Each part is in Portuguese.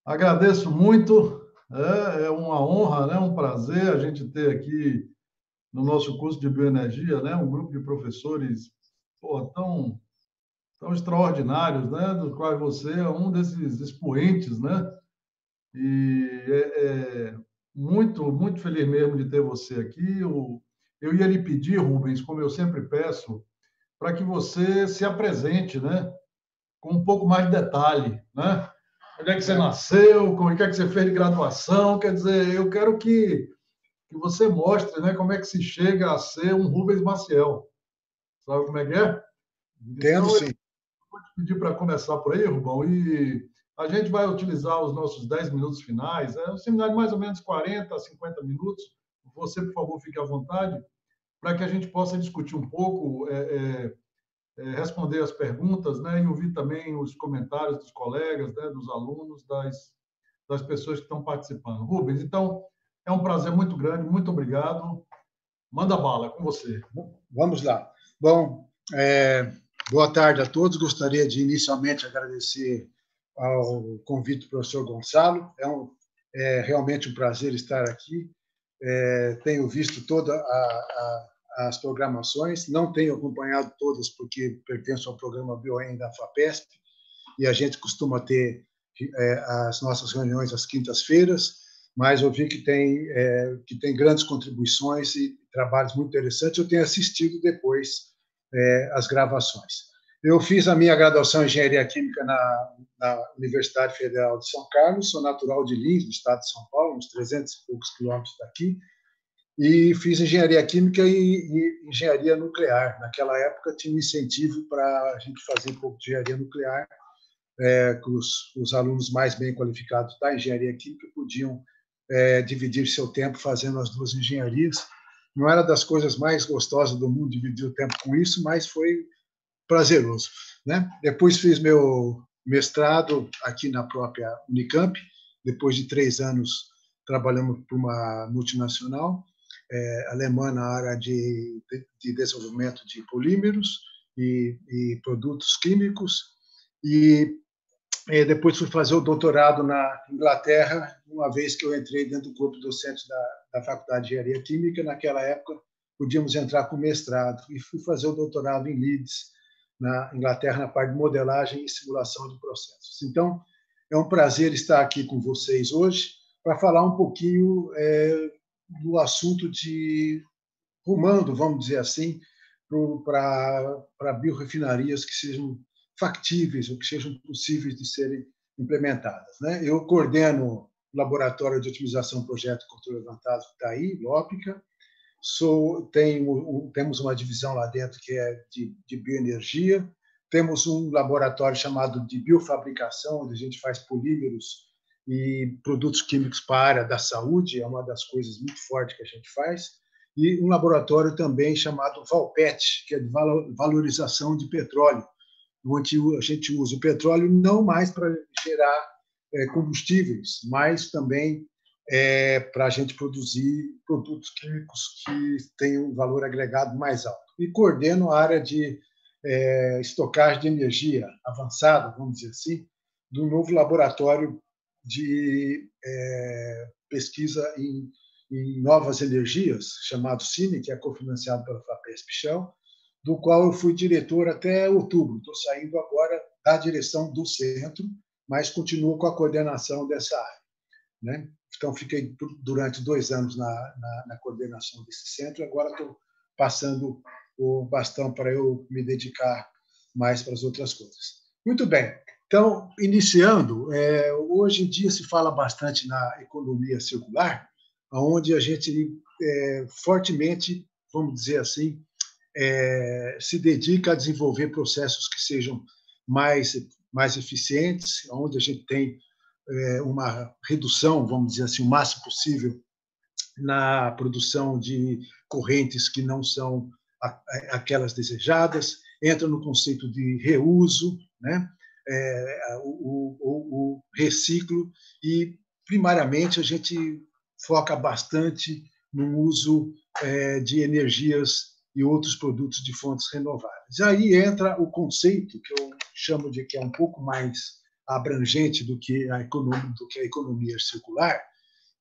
Agradeço muito, é uma honra, né, um prazer a gente ter aqui no nosso curso de bioenergia, né, um grupo de professores pô, tão extraordinários, né, dos quais você é um desses expoentes, né, e é muito feliz mesmo de ter você aqui. Eu ia lhe pedir, Rubens, como eu sempre peço, para que você se apresente, né, com um pouco mais de detalhe, né? Onde é que você nasceu, como é que você fez de graduação, quer dizer, eu quero que você mostre, né, como é que se chega a ser um Rubens Maciel. Sabe como é que é? Entendo, Então, eu sim. vou te pedir para começar por aí, Rubão, e a gente vai utilizar os nossos 10 minutos finais, um seminário de mais ou menos 40 a 50 minutos. Você, por favor, fique à vontade, para que a gente possa discutir um pouco, responder as perguntas, né, e ouvir também os comentários dos colegas, né, dos alunos, das pessoas que estão participando. Rubens, então, é um prazer muito grande, muito obrigado. Manda bala, com você. Vamos lá. Bom, boa tarde a todos. Gostaria de inicialmente agradecer ao convite do professor Gonçalo. É realmente um prazer estar aqui. Tenho visto todas as programações, não tenho acompanhado todas porque pertenço ao programa BioEM da FAPESP e a gente costuma ter as nossas reuniões às quintas-feiras, mas eu vi que tem grandes contribuições e trabalhos muito interessantes. Eu tenho assistido depois as gravações. Eu fiz a minha graduação em Engenharia Química na Universidade Federal de São Carlos, sou natural de Lins, do estado de São Paulo, uns 300 e poucos quilômetros daqui, e fiz Engenharia Química e Engenharia Nuclear. Naquela época tinha um incentivo para a gente fazer um pouco de engenharia nuclear, que os alunos mais bem qualificados da engenharia química podiam dividir seu tempo fazendo as duas engenharias. Não era das coisas mais gostosas do mundo dividir o tempo com isso, mas foi prazeroso, né? Depois fiz meu mestrado aqui na própria Unicamp, depois de 3 anos trabalhando para uma multinacional alemã na área de desenvolvimento de polímeros e produtos químicos, e depois fui fazer o doutorado na Inglaterra, uma vez que eu entrei dentro do grupo docente da Faculdade de Engenharia Química. Naquela época, podíamos entrar com mestrado, e fui fazer o doutorado em Leeds, na Inglaterra, na parte de modelagem e simulação de processos. Então, é um prazer estar aqui com vocês hoje para falar um pouquinho do assunto rumando, vamos dizer assim, para biorefinarias que sejam factíveis ou que sejam possíveis de serem implementadas, né? Eu coordeno o Laboratório de Otimização do Projeto de Controle Avançado que está aí, LOPICA. Temos uma divisão lá dentro que é de bioenergia. Temos um laboratório chamado de biofabricação, onde a gente faz polímeros e produtos químicos para a área da saúde, é uma das coisas muito fortes que a gente faz. E um laboratório também chamado Valpet, que é de valorização de petróleo, onde a gente usa o petróleo não mais para gerar combustíveis, mas também para a gente produzir produtos químicos que tenham um valor agregado mais alto. E coordeno a área de estocagem de energia avançada, vamos dizer assim, do novo laboratório de pesquisa em novas energias, chamado CINE, que é cofinanciado pela FAPESP-Shell, do qual eu fui diretor até outubro. Estou saindo agora da direção do centro, mas continuo com a coordenação dessa área, né? Então, fiquei durante 2 anos na coordenação desse centro, agora estou passando o bastão para eu me dedicar mais para as outras coisas. Muito bem. Então, iniciando, hoje em dia se fala bastante na economia circular, onde a gente fortemente, vamos dizer assim, se dedica a desenvolver processos que sejam mais eficientes, onde a gente tem uma redução, vamos dizer assim, o máximo possível na produção de correntes que não são aquelas desejadas, entra no conceito de reuso, né? O reciclo, e primariamente a gente foca bastante no uso de energias e outros produtos de fontes renováveis. Aí entra o conceito que eu chamo de que é um pouco mais abrangente do que a economia circular,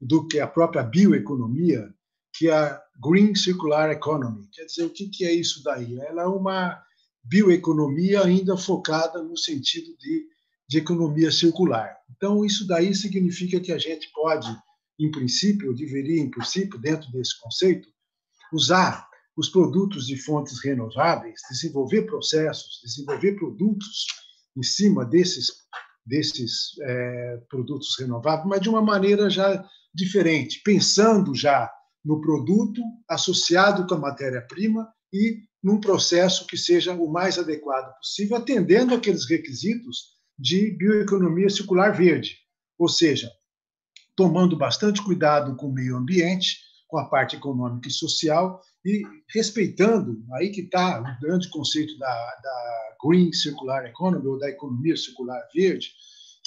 do que a própria bioeconomia, que é a Green Circular Economy. Quer dizer, o que é isso daí? Ela é uma bioeconomia ainda focada no sentido de economia circular. Então, isso daí significa que a gente pode, em princípio, ou deveria, em princípio, dentro desse conceito, usar os produtos de fontes renováveis, desenvolver processos, desenvolver produtos em cima desses produtos renováveis, mas de uma maneira já diferente, pensando já no produto associado com a matéria-prima e num processo que seja o mais adequado possível, atendendo aqueles requisitos de bioeconomia circular verde, ou seja, tomando bastante cuidado com o meio ambiente, com a parte econômica e social, e respeitando, aí que está o grande conceito da Green Circular Economy, ou da economia circular verde,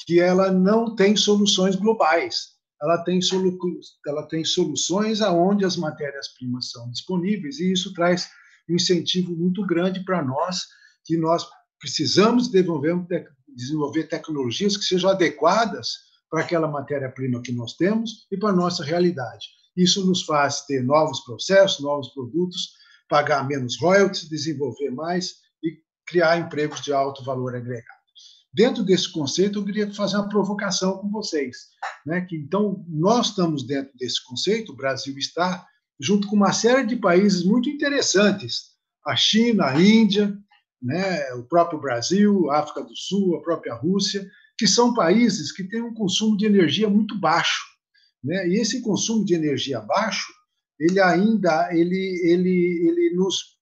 que ela não tem soluções globais, ela tem soluções aonde as matérias-primas são disponíveis, e isso traz um incentivo muito grande para nós, que nós precisamos desenvolver tecnologias que sejam adequadas para aquela matéria-prima que nós temos e para a nossa realidade. Isso nos faz ter novos processos, novos produtos, pagar menos royalties, desenvolver mais e criar empregos de alto valor agregado. Dentro desse conceito, eu queria fazer uma provocação com vocês, né? Que, então, nós estamos dentro desse conceito, o Brasil está, junto com uma série de países muito interessantes, a China, a Índia, né? O próprio Brasil, a África do Sul, a própria Rússia, que são países que têm um consumo de energia muito baixo, né? E esse consumo de energia baixo, ele ainda nos,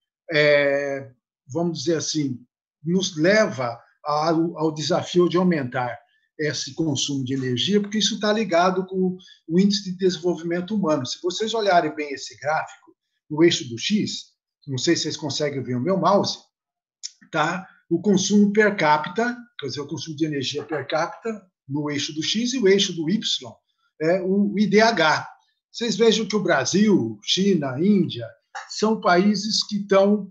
vamos dizer assim, nos leva ao desafio de aumentar esse consumo de energia, porque isso está ligado com o índice de desenvolvimento humano. Se vocês olharem bem esse gráfico, no eixo do X, não sei se vocês conseguem ver o meu mouse, tá? O consumo per capita, quer dizer, o consumo de energia per capita no eixo do X, e o eixo do Y é o IDH. Vocês vejam que o Brasil, China, Índia, são países que estão...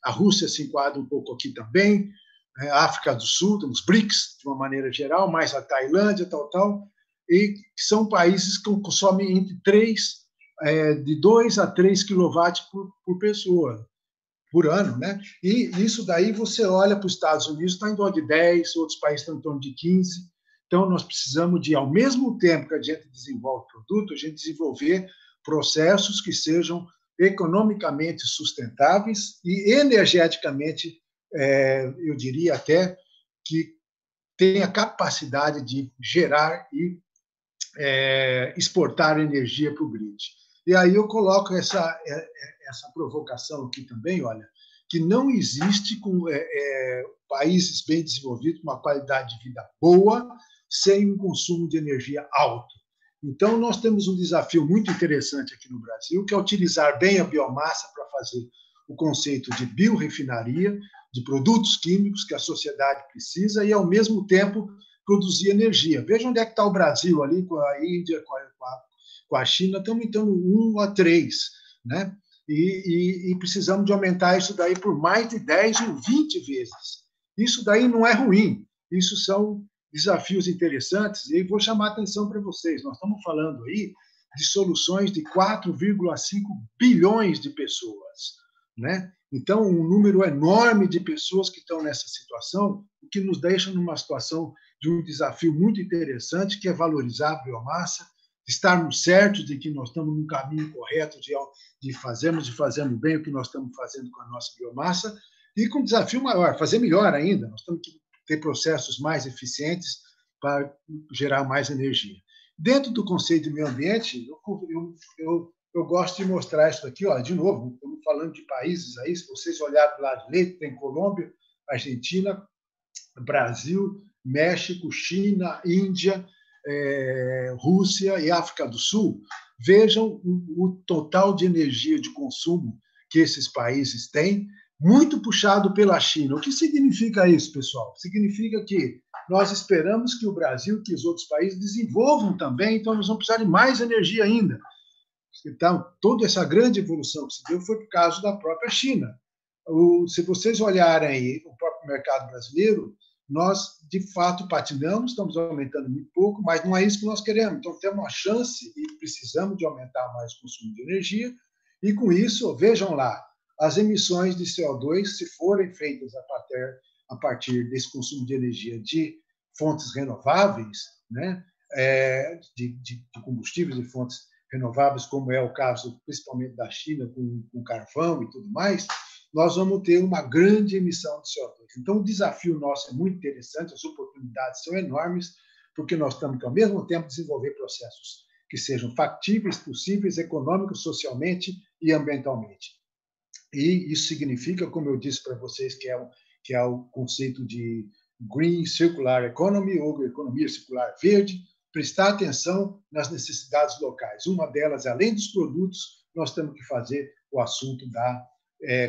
a Rússia se enquadra um pouco aqui também, a África do Sul, os BRICS, de uma maneira geral, mais a Tailândia, tal, e são países que consomem de 2 a 3 quilowatts por pessoa, por ano, né? E isso daí você olha para os Estados Unidos, está em torno de 10, outros países estão em torno de 15. Então, nós precisamos de, ao mesmo tempo que a gente desenvolve produto, a gente desenvolver processos que sejam economicamente sustentáveis e energeticamente, eu diria até, que tenha capacidade de gerar e exportar energia para o grid. E aí eu coloco essa provocação aqui também, olha, que não existe países bem desenvolvidos, com uma qualidade de vida boa, sem um consumo de energia alto. Então, nós temos um desafio muito interessante aqui no Brasil, que é utilizar bem a biomassa para fazer o conceito de biorefinaria, de produtos químicos que a sociedade precisa e, ao mesmo tempo, produzir energia. Veja onde é que está o Brasil ali, com a Índia, com a China, estamos em torno de 1 a 3, né? E precisamos de aumentar isso daí por mais de 10 ou 20 vezes. Isso daí não é ruim, isso são desafios interessantes, e vou chamar a atenção para vocês. Nós estamos falando aí de soluções de 4,5 bilhões de pessoas, né? Então, um número enorme de pessoas que estão nessa situação, o que nos deixa numa situação de um desafio muito interessante, que é valorizar a biomassa, estarmos certos de que nós estamos no caminho correto de fazermos bem o que nós estamos fazendo com a nossa biomassa, e com um desafio maior, fazer melhor ainda. Nós temos que ter processos mais eficientes para gerar mais energia. Dentro do conceito de meio ambiente, eu gosto de mostrar isso aqui, ó, de novo, estamos falando de países aí, se vocês olharem do lado direito, tem Colômbia, Argentina, Brasil, México, China, Índia, Rússia e África do Sul. Vejam o total de energia de consumo que esses países têm, muito puxado pela China. O que significa isso, pessoal? Significa que nós esperamos que o Brasil, que os outros países desenvolvam também, então nós vamos precisar de mais energia ainda. Então, toda essa grande evolução que se deu foi por causa da própria China. Se vocês olharem aí o próprio mercado brasileiro, nós, de fato, patinamos, estamos aumentando muito pouco, mas não é isso que nós queremos. Então, temos uma chance e precisamos de aumentar mais o consumo de energia. E, com isso, vejam lá, as emissões de CO2, se forem feitas a partir desse consumo de energia de fontes renováveis, né, de combustíveis de fontes renováveis, como é o caso principalmente da China, com carvão e tudo mais, nós vamos ter uma grande emissão de CO2. Então, o desafio nosso é muito interessante, as oportunidades são enormes, porque nós estamos, ao mesmo tempo, desenvolver processos que sejam factíveis, possíveis, econômicos, socialmente e ambientalmente. E isso significa, como eu disse para vocês, que é o conceito de Green Circular Economy, ou economia circular verde, prestar atenção nas necessidades locais. Uma delas, além dos produtos, nós temos que fazer o assunto da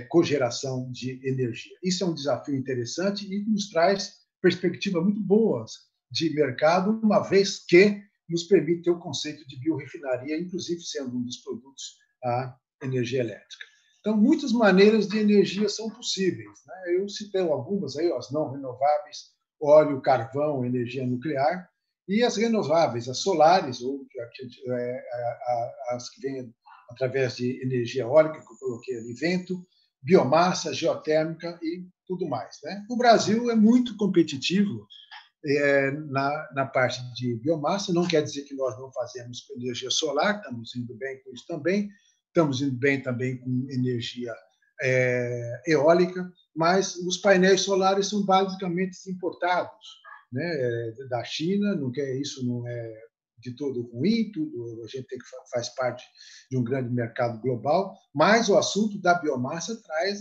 cogeração de energia. Isso é um desafio interessante e nos traz perspectivas muito boas de mercado, uma vez que nos permite ter o conceito de biorefinaria, inclusive sendo um dos produtos a energia elétrica. Então, muitas maneiras de energia são possíveis, né? Eu citei algumas aí, as não renováveis, óleo, carvão, energia nuclear, e as renováveis, as solares, ou as que vêm através de energia eólica, que eu coloquei ali, vento, biomassa, geotérmica e tudo mais, né? O Brasil é muito competitivo na parte de biomassa, não quer dizer que nós não fazemos com energia solar, estamos indo bem com isso também, estamos indo bem também com energia eólica, mas os painéis solares são basicamente importados, né, da China, isso não é de todo ruim, tudo, a gente faz parte de um grande mercado global, mas o assunto da biomassa traz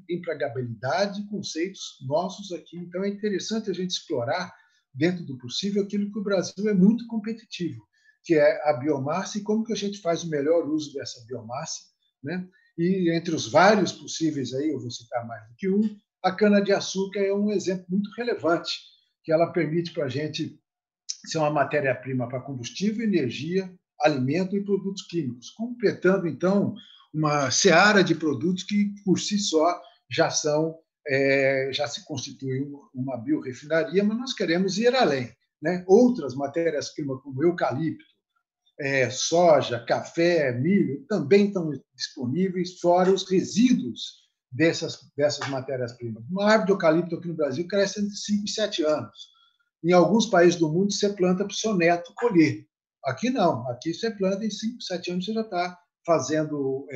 empregabilidade, conceitos nossos aqui. Então, é interessante a gente explorar, dentro do possível, aquilo que o Brasil é muito competitivo, que é a biomassa e como que a gente faz o melhor uso dessa biomassa, né? E entre os vários possíveis aí, eu vou citar mais do que um, a cana-de-açúcar é um exemplo muito relevante, que ela permite para a gente ser uma matéria-prima para combustível, energia, alimento e produtos químicos, completando, então, uma seara de produtos que, por si só, já se constituem uma biorefinaria, mas nós queremos ir além, né? Outras matérias-primas, como eucalipto, soja, café, milho, também estão disponíveis, fora os resíduos dessas matérias-primas. Uma árvore de eucalipto aqui no Brasil cresce entre 5 e 7 anos. Em alguns países do mundo, você planta para o seu neto colher. Aqui não. Aqui você planta em 5, 7 anos, você já está fazendo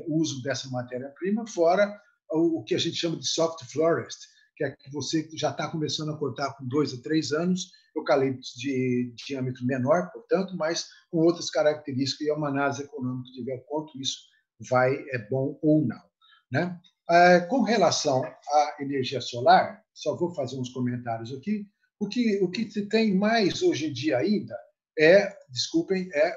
uso dessa matéria-prima, fora o que a gente chama de soft forest, que é que você já está começando a cortar com 2 a 3 anos, eucaliptos de diâmetro menor, portanto, mas com outras características, e é uma análise econômica de ver quanto isso é bom ou não, né? Com relação à energia solar, só vou fazer uns comentários aqui. O que se tem mais hoje em dia ainda é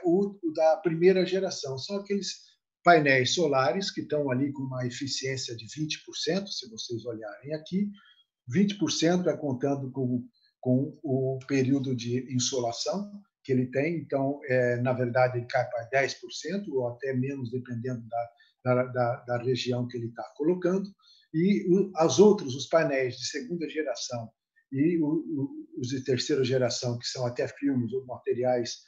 o da primeira geração. São aqueles painéis solares que estão ali com uma eficiência de 20%, se vocês olharem aqui. 20% é contando com o período de insolação que ele tem. Então, na verdade, ele cai para 10% ou até menos, dependendo da região que ele está colocando. E os painéis de segunda geração e os de terceira geração, que são até filmes ou materiais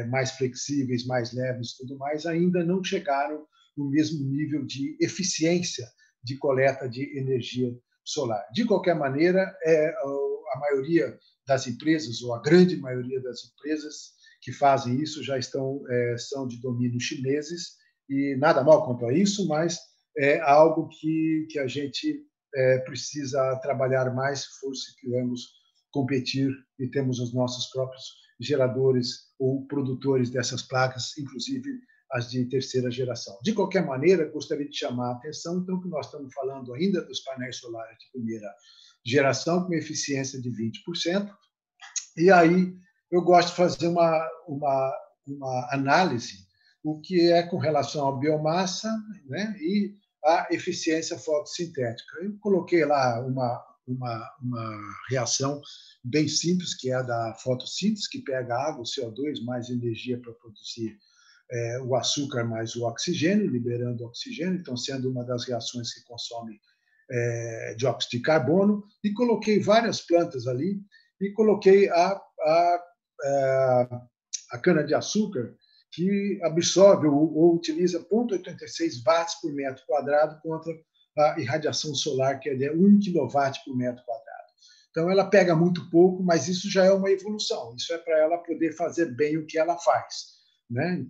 mais flexíveis, mais leves e tudo mais, ainda não chegaram no mesmo nível de eficiência de coleta de energia solar. De qualquer maneira, a maioria das empresas, ou a grande maioria das empresas que fazem isso, já são de domínio chineses, e nada mal quanto a isso, mas é algo que a gente precisa trabalhar mais se queremos competir e temos os nossos próprios geradores ou produtores dessas placas, inclusive as de terceira geração. De qualquer maneira, gostaria de chamar a atenção, então, que nós estamos falando ainda dos painéis solares de primeira geração, com eficiência de 20%, e aí eu gosto de fazer uma análise, o que é com relação à biomassa, né, e a eficiência fotossintética. Eu coloquei lá uma reação bem simples, que é a da fotossíntese, que pega água, o CO2, mais energia para produzir o açúcar mais o oxigênio, liberando o oxigênio, então sendo uma das reações que consome dióxido de carbono, e coloquei várias plantas ali, e coloquei a cana-de-açúcar, que absorve ou utiliza 0,86 watts por metro quadrado contra a irradiação solar, que é de 1 kW por metro quadrado. Então, ela pega muito pouco, mas isso já é uma evolução. Isso é para ela poder fazer bem o que ela faz, né?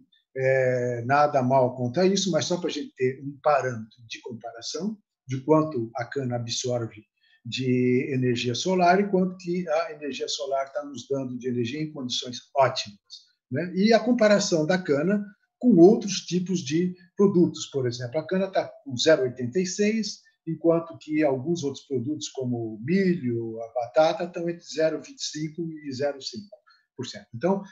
Nada mal contra isso, mas só para a gente ter um parâmetro de comparação de quanto a cana absorve de energia solar e quanto que a energia solar está nos dando de energia em condições ótimas, né? E a comparação da cana com outros tipos de produtos. Por exemplo, a cana está com 0,86, enquanto que alguns outros produtos, como o milho, a batata, estão entre 0,25% e 0,5%. Então,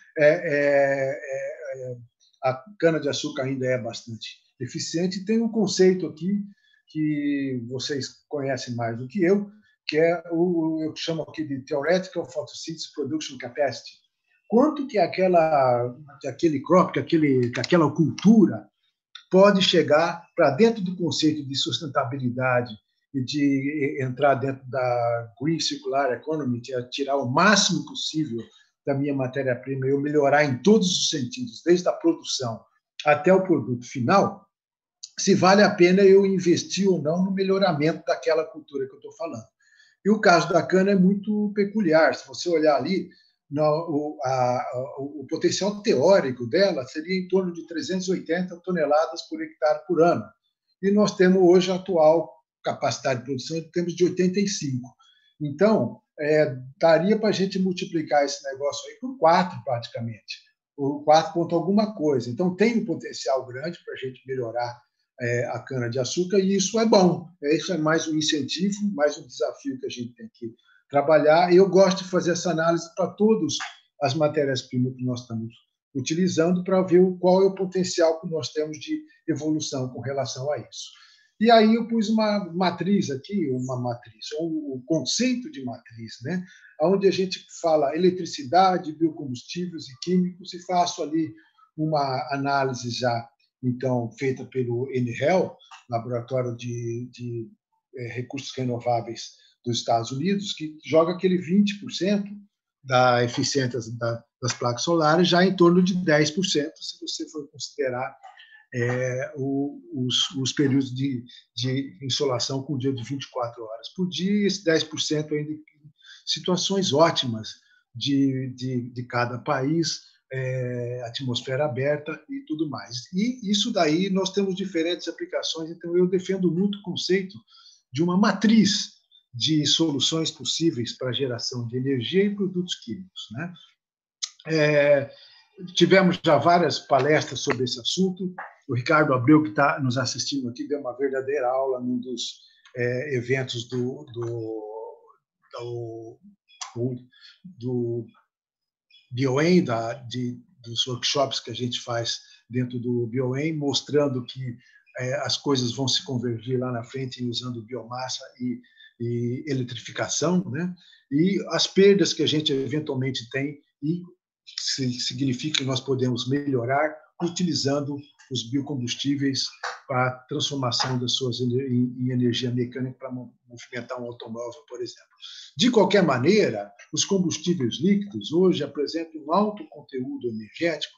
a cana-de-açúcar ainda é bastante eficiente. Tem um conceito aqui que vocês conhecem mais do que eu, que é eu chamo aqui de Theoretical Photosynthesis Production Capacity. Quanto que aquele crop, que aquela cultura pode chegar para dentro do conceito de sustentabilidade e de entrar dentro da Green Circular Economy, que é tirar o máximo possível da minha matéria-prima e eu melhorar em todos os sentidos, desde a produção até o produto final, se vale a pena eu investir ou não no melhoramento daquela cultura que eu estou falando. E o caso da cana é muito peculiar. Se você olhar ali, o potencial teórico dela seria em torno de 380 toneladas por hectare por ano. E nós temos hoje a atual capacidade de produção, temos de 85. Então, daria para a gente multiplicar esse negócio aí por 4, praticamente. O 4 ponto alguma coisa. Então, tem um potencial grande para a gente melhorar a cana-de-açúcar, e isso é bom. Isso é mais um incentivo, mais um desafio que a gente tem que trabalhar. E eu gosto de fazer essa análise para todas as matérias-primas que nós estamos utilizando, para ver qual é o potencial que nós temos de evolução com relação a isso. E aí eu pus uma matriz aqui, ou o conceito de matriz, né? Onde a gente fala eletricidade, biocombustíveis e químicos, e faço ali uma análise já então feita pelo NREL, Laboratório de Recursos Renováveis dos Estados Unidos, que joga aquele 20% da eficiência das placas solares já em torno de 10%, se você for considerar os períodos de insolação com dia de 24 horas por dia, esse 10% ainda em situações ótimas de cada país, atmosfera aberta e tudo mais. E isso daí nós temos diferentes aplicações, então eu defendo muito o conceito de uma matriz de soluções possíveis para a geração de energia e produtos químicos, né? Tivemos já várias palestras sobre esse assunto. O Ricardo Abreu, que está nos assistindo aqui, deu uma verdadeira aula num dos eventos do BioEM, dos workshops que a gente faz dentro do BioEM, mostrando que as coisas vão se convergir lá na frente usando biomassa e eletrificação, né? E as perdas que a gente eventualmente tem, e significa que nós podemos melhorar utilizando os biocombustíveis para a transformação das suas em energia mecânica para movimentar um automóvel, por exemplo. De qualquer maneira, os combustíveis líquidos hoje apresentam um alto conteúdo energético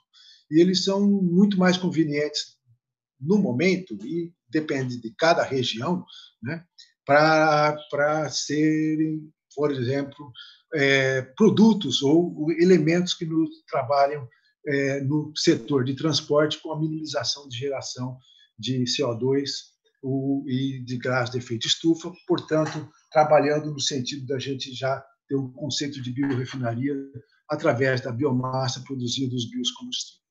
e eles são muito mais convenientes no momento, e depende de cada região, né, para serem, por exemplo, produtos ou elementos que trabalham no setor de transporte com a minimização de geração de CO2 e de gás de efeito estufa, portanto, trabalhando no sentido da gente já ter um conceito de biorefinaria através da biomassa produzida dos biocombustíveis,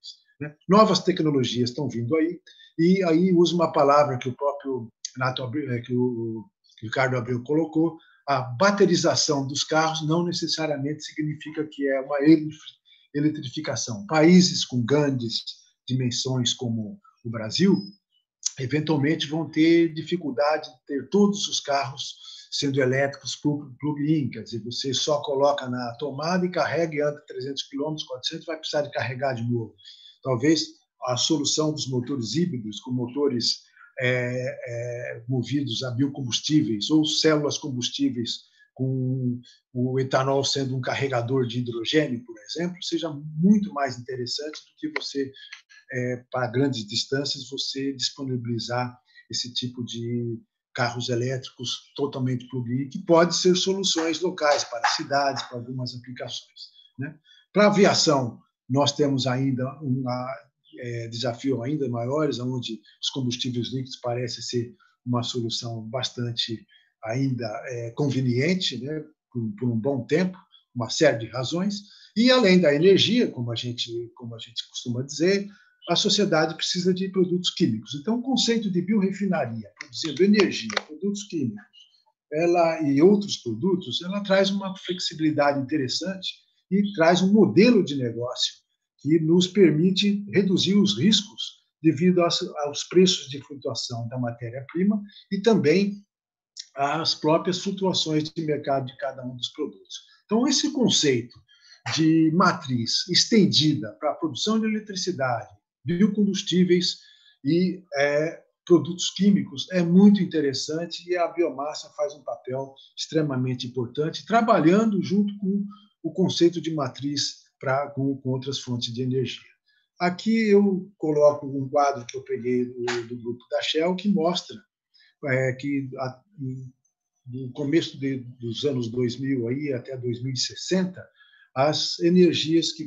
né? Novas tecnologias estão vindo aí, e aí uso uma palavra que o próprio Renato Abreu, que o Ricardo Abreu colocou: a baterização dos carros não necessariamente significa que é uma eletrificação. Países com grandes dimensões como o Brasil, eventualmente vão ter dificuldade de ter todos os carros sendo elétricos plug-in, quer dizer, você só coloca na tomada e carrega e anda 300 km, 400, vai precisar de carregar de novo. Talvez a solução dos motores híbridos, com motores movidos a biocombustíveis ou células combustíveis, com o etanol sendo um carregador de hidrogênio, por exemplo, seja muito mais interessante do que você, para grandes distâncias, você disponibilizar esse tipo de carros elétricos totalmente plug-in, que pode ser soluções locais para cidades, para algumas aplicações, né? Para a aviação, nós temos ainda desafio ainda maiores, onde os combustíveis líquidos parecem ser uma solução bastante ainda conveniente, né, por um bom tempo, uma série de razões. E, além da energia, como a gente costuma dizer, a sociedade precisa de produtos químicos. Então, o conceito de biorefinaria, produzindo energia, produtos químicos, e outros produtos, ela traz uma flexibilidade interessante e traz um modelo de negócio que nos permite reduzir os riscos devido aos preços de flutuação da matéria-prima e também às próprias flutuações de mercado de cada um dos produtos. Então, esse conceito de matriz estendida para a produção de eletricidade, biocombustíveis e produtos químicos é muito interessante, e a biomassa faz um papel extremamente importante, trabalhando junto com o conceito de matriz com outras fontes de energia. Aqui eu coloco um quadro que eu peguei do grupo da Shell, que mostra que no começo dos anos 2000 aí, até 2060, as energias que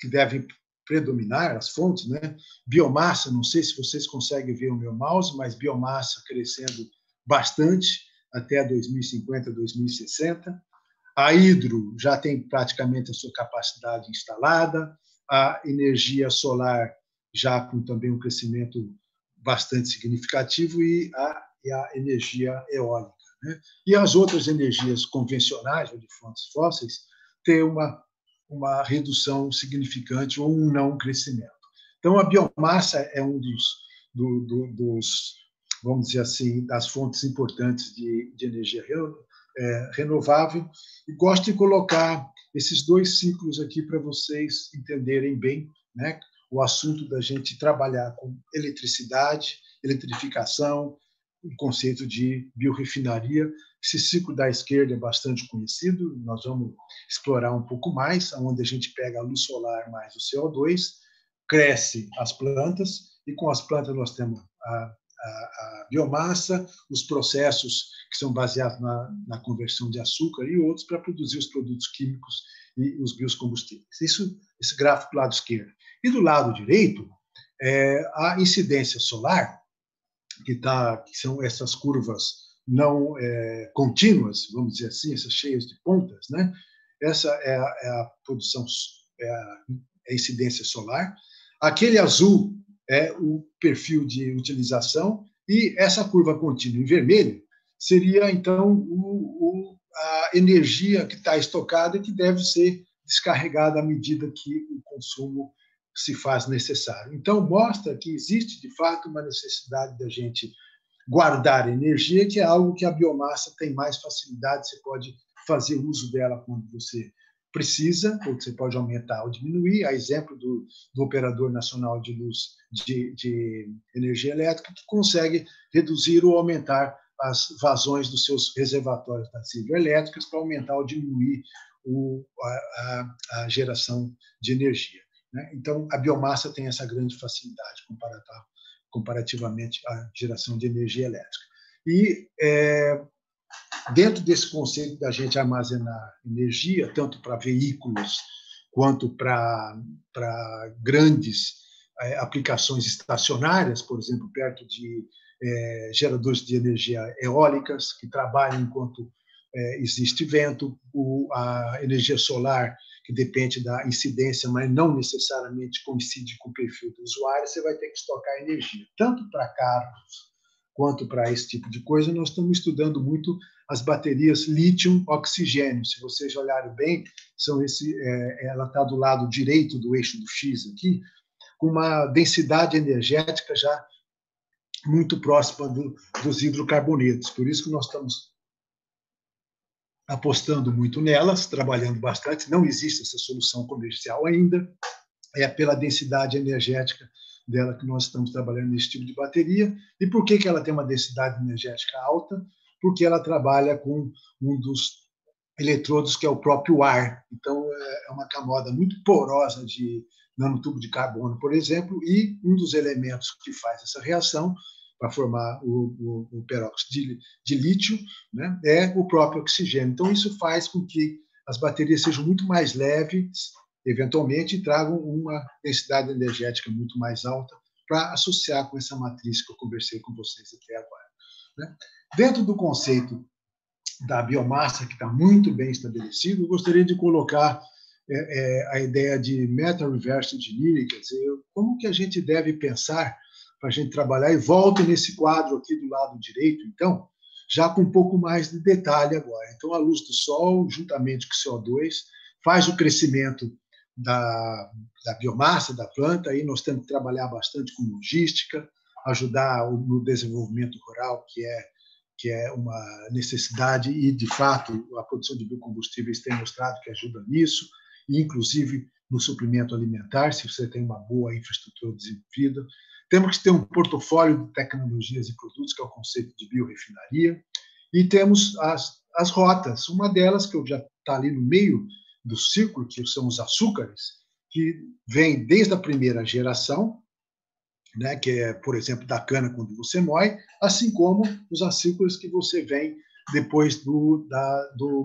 devem predominar, as fontes, né? Biomassa, não sei se vocês conseguem ver o meu mouse, mas biomassa crescendo bastante até 2050, 2060. A hidro já tem praticamente a sua capacidade instalada, a energia solar já com também um crescimento bastante significativo, e a energia eólica, né? E as outras energias convencionais ou de fontes fósseis têm uma redução significante ou um não crescimento. Então, a biomassa é um dos vamos dizer assim, das fontes importantes de energia renovável, e gosto de colocar esses dois ciclos aqui para vocês entenderem bem, né, o assunto da gente trabalhar com eletricidade, eletrificação, o conceito de biorefinaria. Esse ciclo da esquerda é bastante conhecido, nós vamos explorar um pouco mais, onde a gente pega a luz solar mais o CO2, cresce as plantas, e com as plantas nós temos a biomassa, os processos que são baseados na conversão de açúcar e outros para produzir os produtos químicos e os biocombustíveis. Esse gráfico do lado esquerdo. E do lado direito, a incidência solar, que são essas curvas não contínuas, vamos dizer assim, essas cheias de pontas, né? Essa é a produção, é a incidência solar. Aquele azul é o perfil de utilização, e essa curva contínua em vermelho seria, então, a energia que está estocada e que deve ser descarregada à medida que o consumo se faz necessário. Então, mostra que existe, de fato, uma necessidade da gente guardar energia, que é algo que a biomassa tem mais facilidade, você pode fazer uso dela quando você precisa, ou você pode aumentar ou diminuir, a exemplo do Operador Nacional de Luz de Energia Elétrica, que consegue reduzir ou aumentar as vazões dos seus reservatórios das hidrelétricas para aumentar ou diminuir a geração de energia, né? Então, a biomassa tem essa grande facilidade comparativamente à geração de energia elétrica. E dentro desse conceito da gente armazenar energia, tanto para veículos quanto para grandes aplicações estacionárias, por exemplo, perto de geradores de energia eólicas, que trabalham enquanto existe vento, a energia solar, que depende da incidência, mas não necessariamente coincide com o perfil do usuário, você vai ter que estocar energia. Tanto para carros quanto para esse tipo de coisa, nós estamos estudando muito as baterias lítio-oxigênio. Se vocês olharem bem, ela está do lado direito do eixo do X aqui, com uma densidade energética já muito próxima dos hidrocarbonetos. Por isso que nós estamos apostando muito nelas, trabalhando bastante. Não existe essa solução comercial ainda, pela densidade energética dela que nós estamos trabalhando nesse tipo de bateria. E por que ela tem uma densidade energética alta? Porque ela trabalha com um dos eletrodos que é o próprio ar. Então, é uma camada muito porosa de nanotubo de carbono, por exemplo, e um dos elementos que faz essa reação para formar o peróxido de lítio, né, é o próprio oxigênio. Então, isso faz com que as baterias sejam muito mais leves, eventualmente, e tragam uma densidade energética muito mais alta para associar com essa matriz que eu conversei com vocês até agora, né? Dentro do conceito da biomassa, que está muito bem estabelecido, eu gostaria de colocar a ideia de meta-reverse engineering, quer dizer, como que a gente deve pensar para a gente trabalhar, e volto nesse quadro aqui do lado direito, então, já com um pouco mais de detalhe agora. Então, a luz do sol, juntamente com o CO2, faz o crescimento da biomassa, da planta, aí nós temos que trabalhar bastante com logística, ajudar no desenvolvimento rural, que é uma necessidade, e, de fato, a produção de biocombustíveis tem mostrado que ajuda nisso, e, inclusive, no suprimento alimentar, se você tem uma boa infraestrutura desenvolvida. Temos que ter um portfólio de tecnologias e produtos, que é o conceito de biorefinaria, e temos as rotas. Uma delas, que já está ali no meio do ciclo, que são os açúcares, que vem desde a primeira geração, né, que é, por exemplo, da cana quando você moe, assim como os açúcares que você vem depois do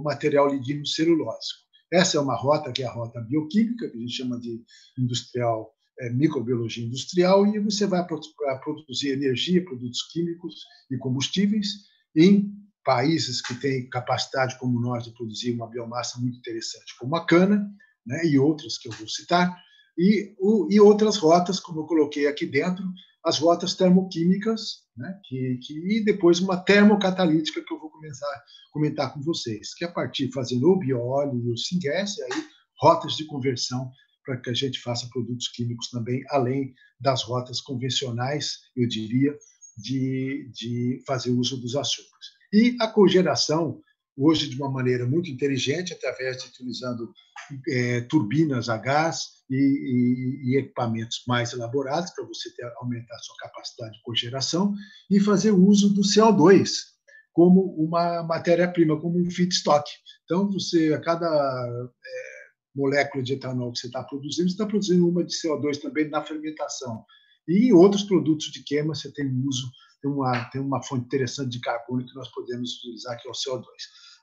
material lignocelulósico. Essa é uma rota que é a rota bioquímica, que a gente chama de industrial, microbiologia industrial, e você vai produzir energia, produtos químicos e combustíveis em países que têm capacidade, como nós, de produzir uma biomassa muito interessante, como a cana, né, e outras que eu vou citar, e outras rotas, como eu coloquei aqui dentro, as rotas termoquímicas, né, e depois uma termocatalítica, que eu vou começar a comentar com vocês, que é a partir fazendo o bioóleo e o syngas, e aí rotas de conversão para que a gente faça produtos químicos também, além das rotas convencionais, eu diria, de fazer uso dos açúcares. E a cogeração, hoje, de uma maneira muito inteligente, através de utilizando turbinas a gás e equipamentos mais elaborados para você aumentar a sua capacidade de cogeração e fazer uso do CO2 como uma matéria-prima, como um feedstock. Então, você, a cada molécula de etanol que você está produzindo uma de CO2 também na fermentação. E em outros produtos de queima, você tem uso, tem uma fonte interessante de carbono que nós podemos utilizar, que é o CO2.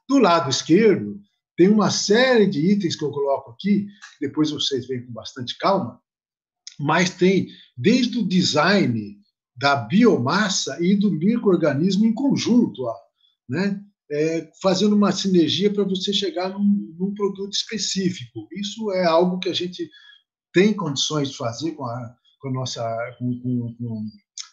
Do lado esquerdo, tem uma série de itens que eu coloco aqui, que depois vocês veem com bastante calma, mas tem desde o design da biomassa e do micro-organismo em conjunto, ó, né? Fazendo uma sinergia para você chegar num produto específico. Isso é algo que a gente tem condições de fazer com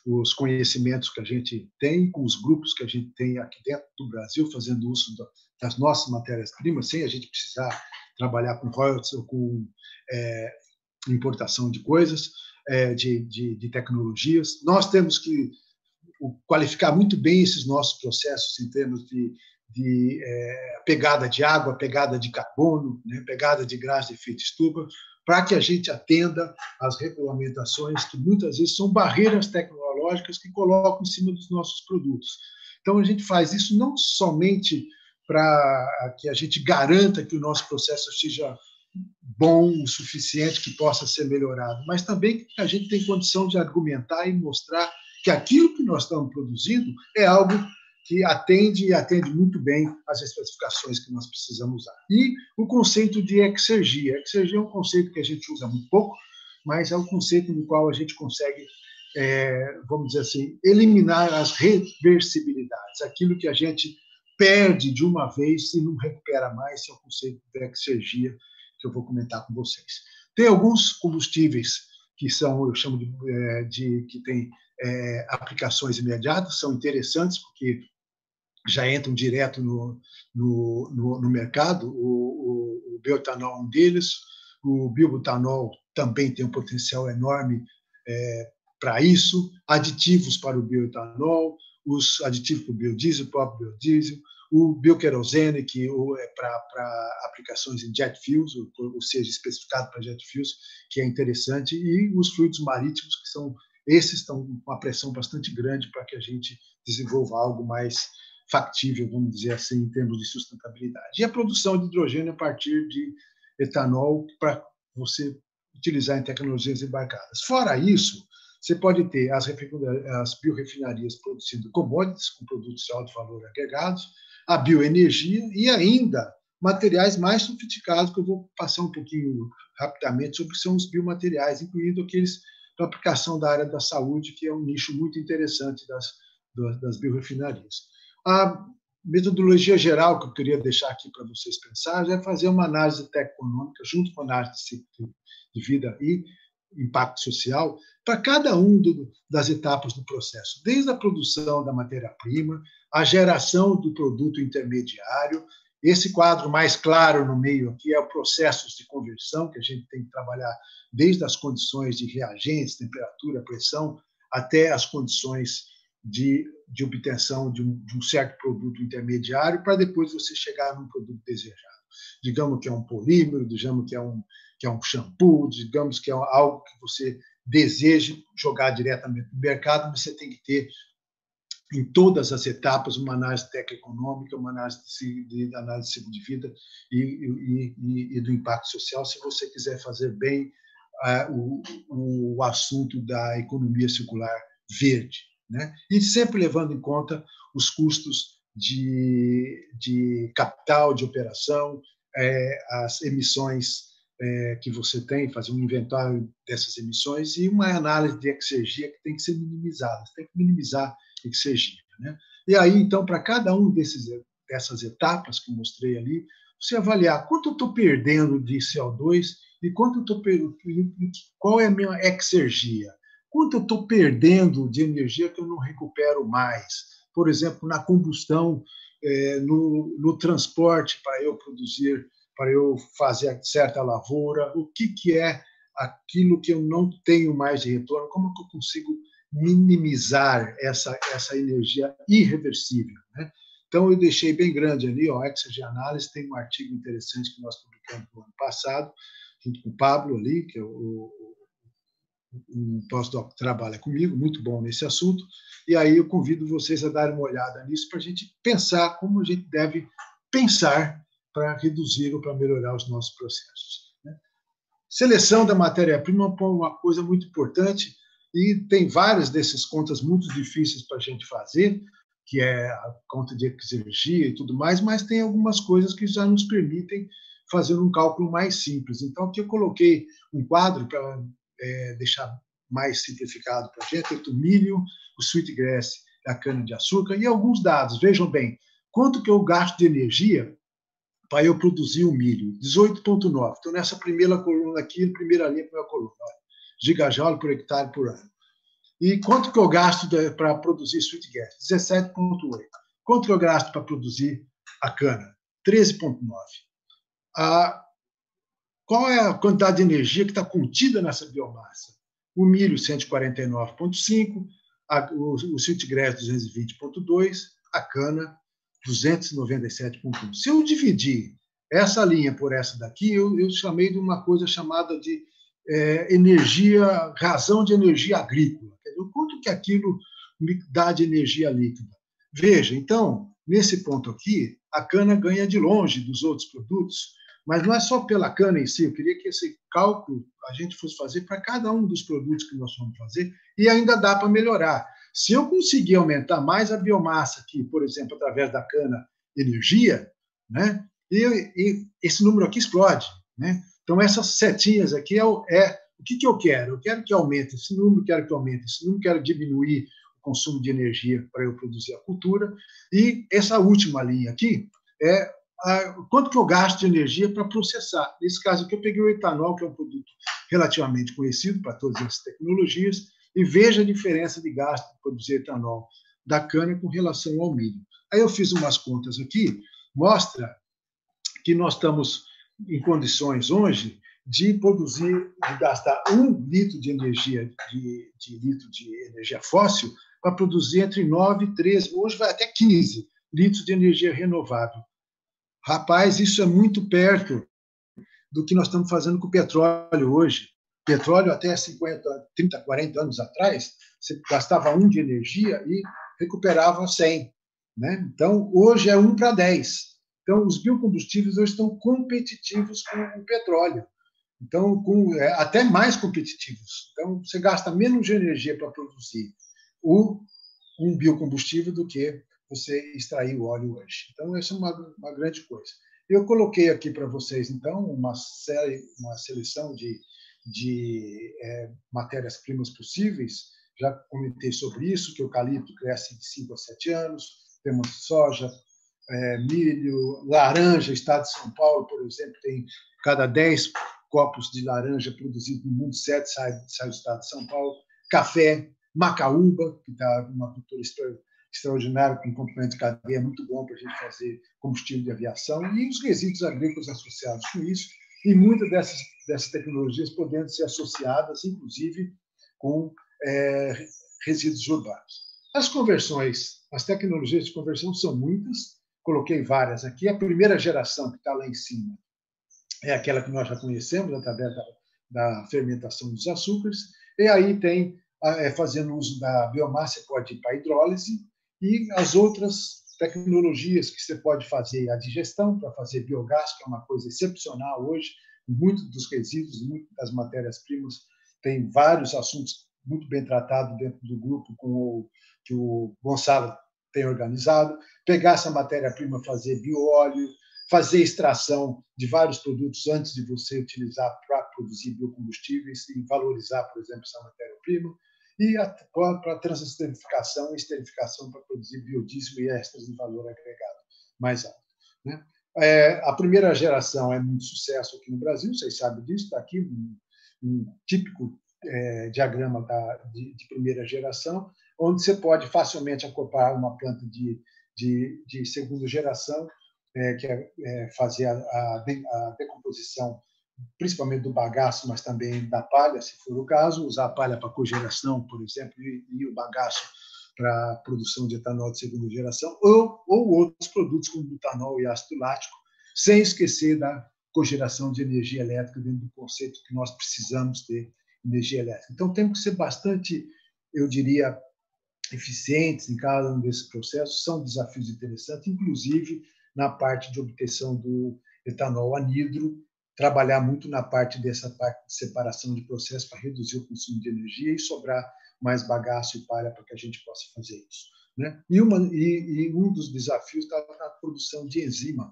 os conhecimentos que a gente tem, com os grupos que a gente tem aqui dentro do Brasil, fazendo uso das nossas matérias-primas, sem a gente precisar trabalhar com royalties ou com importação de coisas, de tecnologias. Nós temos que qualificar muito bem esses nossos processos em termos de pegada de água, pegada de carbono, né, pegada de gás de efeito estufa, para que a gente atenda às regulamentações que muitas vezes são barreiras tecnológicas que colocam em cima dos nossos produtos. Então, a gente faz isso não somente para que a gente garanta que o nosso processo seja bom o suficiente, que possa ser melhorado, mas também que a gente tem condição de argumentar e mostrar que aquilo que nós estamos produzindo é algo que atende muito bem às especificações que nós precisamos usar. E o conceito de exergia. Exergia é um conceito que a gente usa muito pouco, mas é um conceito no qual a gente consegue, vamos dizer assim, eliminar as reversibilidades. Aquilo que a gente perde de uma vez e não recupera mais, é o conceito de exergia, que eu vou comentar com vocês. Tem alguns combustíveis que são, eu chamo que tem aplicações imediatas, são interessantes, porque já entram direto no mercado. O bioetanol é um deles, o biobutanol também tem um potencial enorme para isso, aditivos para o bioetanol, os aditivos para o biodiesel, o bioquerosene, que é para aplicações em jet fuels, ou seja, especificado para jet fuels, que é interessante, e os fluidos marítimos, que são esses estão com uma pressão bastante grande para que a gente desenvolva algo mais factível, vamos dizer assim, em termos de sustentabilidade. E a produção de hidrogênio a partir de etanol para você utilizar em tecnologias embarcadas. Fora isso, você pode ter as biorefinarias produzindo commodities, com produtos de alto valor agregados, a bioenergia e ainda materiais mais sofisticados, que eu vou passar um pouquinho rapidamente sobre, que são os biomateriais, incluindo aqueles para aplicação da área da saúde, que é um nicho muito interessante das biorefinarias. A metodologia geral que eu queria deixar aqui para vocês pensarem é fazer uma análise técnico-econômica junto com a análise de ciclo de vida e impacto social para cada das etapas do processo, desde a produção da matéria-prima, a geração do produto intermediário. Esse quadro mais claro no meio aqui é o processos de conversão, que a gente tem que trabalhar desde as condições de reagentes, temperatura, pressão, até as condições de obtenção de um certo produto intermediário, para depois você chegar num produto desejado. Digamos que é um polímero, digamos que é um shampoo, digamos que é algo que você deseja jogar diretamente no mercado, mas você tem que ter em todas as etapas uma análise técnico-econômica, uma análise de ciclo de vida e do impacto social, se você quiser fazer bem o assunto da economia circular verde, né? E sempre levando em conta os custos de capital, de operação, as emissões que você tem, fazer um inventário dessas emissões e uma análise de exergia que tem que ser minimizada, você tem que minimizar exergia, né? E aí, então, para cada um dessas etapas que eu mostrei ali, você avaliar quanto eu estou perdendo de CO2 e qual é a minha exergia, quanto eu estou perdendo de energia que eu não recupero mais, por exemplo, na combustão, no transporte para eu produzir, para eu fazer certa lavoura, o que é aquilo que eu não tenho mais de retorno, como que eu consigo minimizar essa energia irreversível, né? Então, eu deixei bem grande ali, Exergy Análise, tem um artigo interessante que nós publicamos no ano passado, junto com o Pablo ali, que é um pós-doc que trabalha comigo, muito bom nesse assunto, e aí eu convido vocês a darem uma olhada nisso para a gente pensar como a gente deve pensar para reduzir ou para melhorar os nossos processos, né? Seleção da matéria-prima é uma coisa muito importante e tem várias dessas contas muito difíceis para a gente fazer, que é a conta de exergia e tudo mais, mas tem algumas coisas que já nos permitem fazer um cálculo mais simples. Então, aqui eu coloquei um quadro para deixar mais simplificado para a gente, o milho, o sweetgrass, a cana-de-açúcar e alguns dados. Vejam bem, quanto que eu gasto de energia para eu produzir o milho? 18,9. Então, nessa primeira coluna aqui, primeira linha, primeira coluna, gigajoule por hectare por ano. E quanto que eu gasto para produzir sweetgrass? 17,8. Quanto que eu gasto para produzir a cana? 13,9. Qual é a quantidade de energia que está contida nessa biomassa? O milho, 149,5, o sweetgrass, 220,2, a cana, 297,1. Se eu dividir essa linha por essa daqui, eu chamei de uma coisa chamada de razão de energia agrícola. Quer dizer, o quanto que aquilo me dá de energia líquida? Veja, então, nesse ponto aqui, a cana ganha de longe dos outros produtos, mas não é só pela cana em si. Eu queria que esse cálculo a gente fosse fazer para cada um dos produtos que nós vamos fazer e ainda dá para melhorar. Se eu conseguir aumentar mais a biomassa aqui, por exemplo, através da cana energia, né, e esse número aqui explode, né? Então, essas setinhas aqui o que eu quero? Eu quero que aumente esse número, quero que aumente esse número, quero diminuir o consumo de energia para eu produzir a cultura. E essa última linha aqui é quanto que eu gasto de energia para processar. Nesse caso aqui, eu peguei o etanol, que é um produto relativamente conhecido para todas essas tecnologias, e veja a diferença de gasto de produzir etanol da cana com relação ao milho. Aí eu fiz umas contas aqui, mostra que nós estamos em condições hoje de gastar 1 litro de energia, litro de energia fóssil, para produzir entre 9 e 13, hoje vai até 15 litros de energia renovável. Rapaz, isso é muito perto do que nós estamos fazendo com o petróleo hoje. Petróleo, até 50, 30, 40 anos atrás, você gastava 1 de energia e recuperava 100. Né? Então, hoje é 1 para 10. Então, os biocombustíveis hoje estão competitivos com o petróleo. Então, até mais competitivos. Então, você gasta menos de energia para produzir um biocombustível do que você extrair o óleo hoje. Então, essa é uma grande coisa. Eu coloquei aqui para vocês, então, uma seleção de matérias-primas possíveis. Já comentei sobre isso, que o eucalipto cresce de 5 a 7 anos, temos soja, milho, laranja. O estado de São Paulo, por exemplo, tem cada 10 copos de laranja produzidos no mundo, 7 sai do estado de São Paulo. Café, macaúba, que está uma cultura extraordinária, com um componente de cadeia muito bom para a gente fazer combustível de aviação, e os resíduos agrícolas associados com isso, e muitas dessas tecnologias podendo ser associadas, inclusive, com resíduos urbanos. As conversões, as tecnologias de conversão são muitas, coloquei várias aqui. A primeira geração, que está lá em cima, é aquela que nós já conhecemos, através da fermentação dos açúcares, e aí tem, fazendo uso da biomassa, você pode ir para a hidrólise, e as outras tecnologias que você pode fazer a digestão, para fazer biogás, que é uma coisa excepcional hoje, muitos dos resíduos, muitas das matérias-primas, tem vários assuntos muito bem tratados dentro do grupo que o Gonçalo tem organizado, pegar essa matéria-prima, fazer bioóleo, fazer extração de vários produtos antes de você utilizar para produzir biocombustíveis e valorizar, por exemplo, essa matéria-prima, e para transesterificação e esterificação para produzir biodiesel e extras de valor agregado mais alto. Né? A primeira geração é muito sucesso aqui no Brasil, vocês sabem disso, está aqui um típico diagrama de primeira geração, onde você pode facilmente acoplar uma planta de segunda geração, que é fazer a decomposição, principalmente do bagaço, mas também da palha, se for o caso, usar a palha para cogeração, por exemplo, e o bagaço para a produção de etanol de segunda geração, ou outros produtos como butanol e ácido lático, sem esquecer da cogeração de energia elétrica dentro do conceito que nós precisamos ter energia elétrica. Então, temos que ser bastante, eu diria, eficientes em cada um desses processos. São desafios interessantes, inclusive na parte de obtenção do etanol anidro, trabalhar muito na parte dessa parte de separação de processos para reduzir o consumo de energia e sobrar mais bagaço e palha para que a gente possa fazer isso. Né? E um dos desafios está na produção de enzima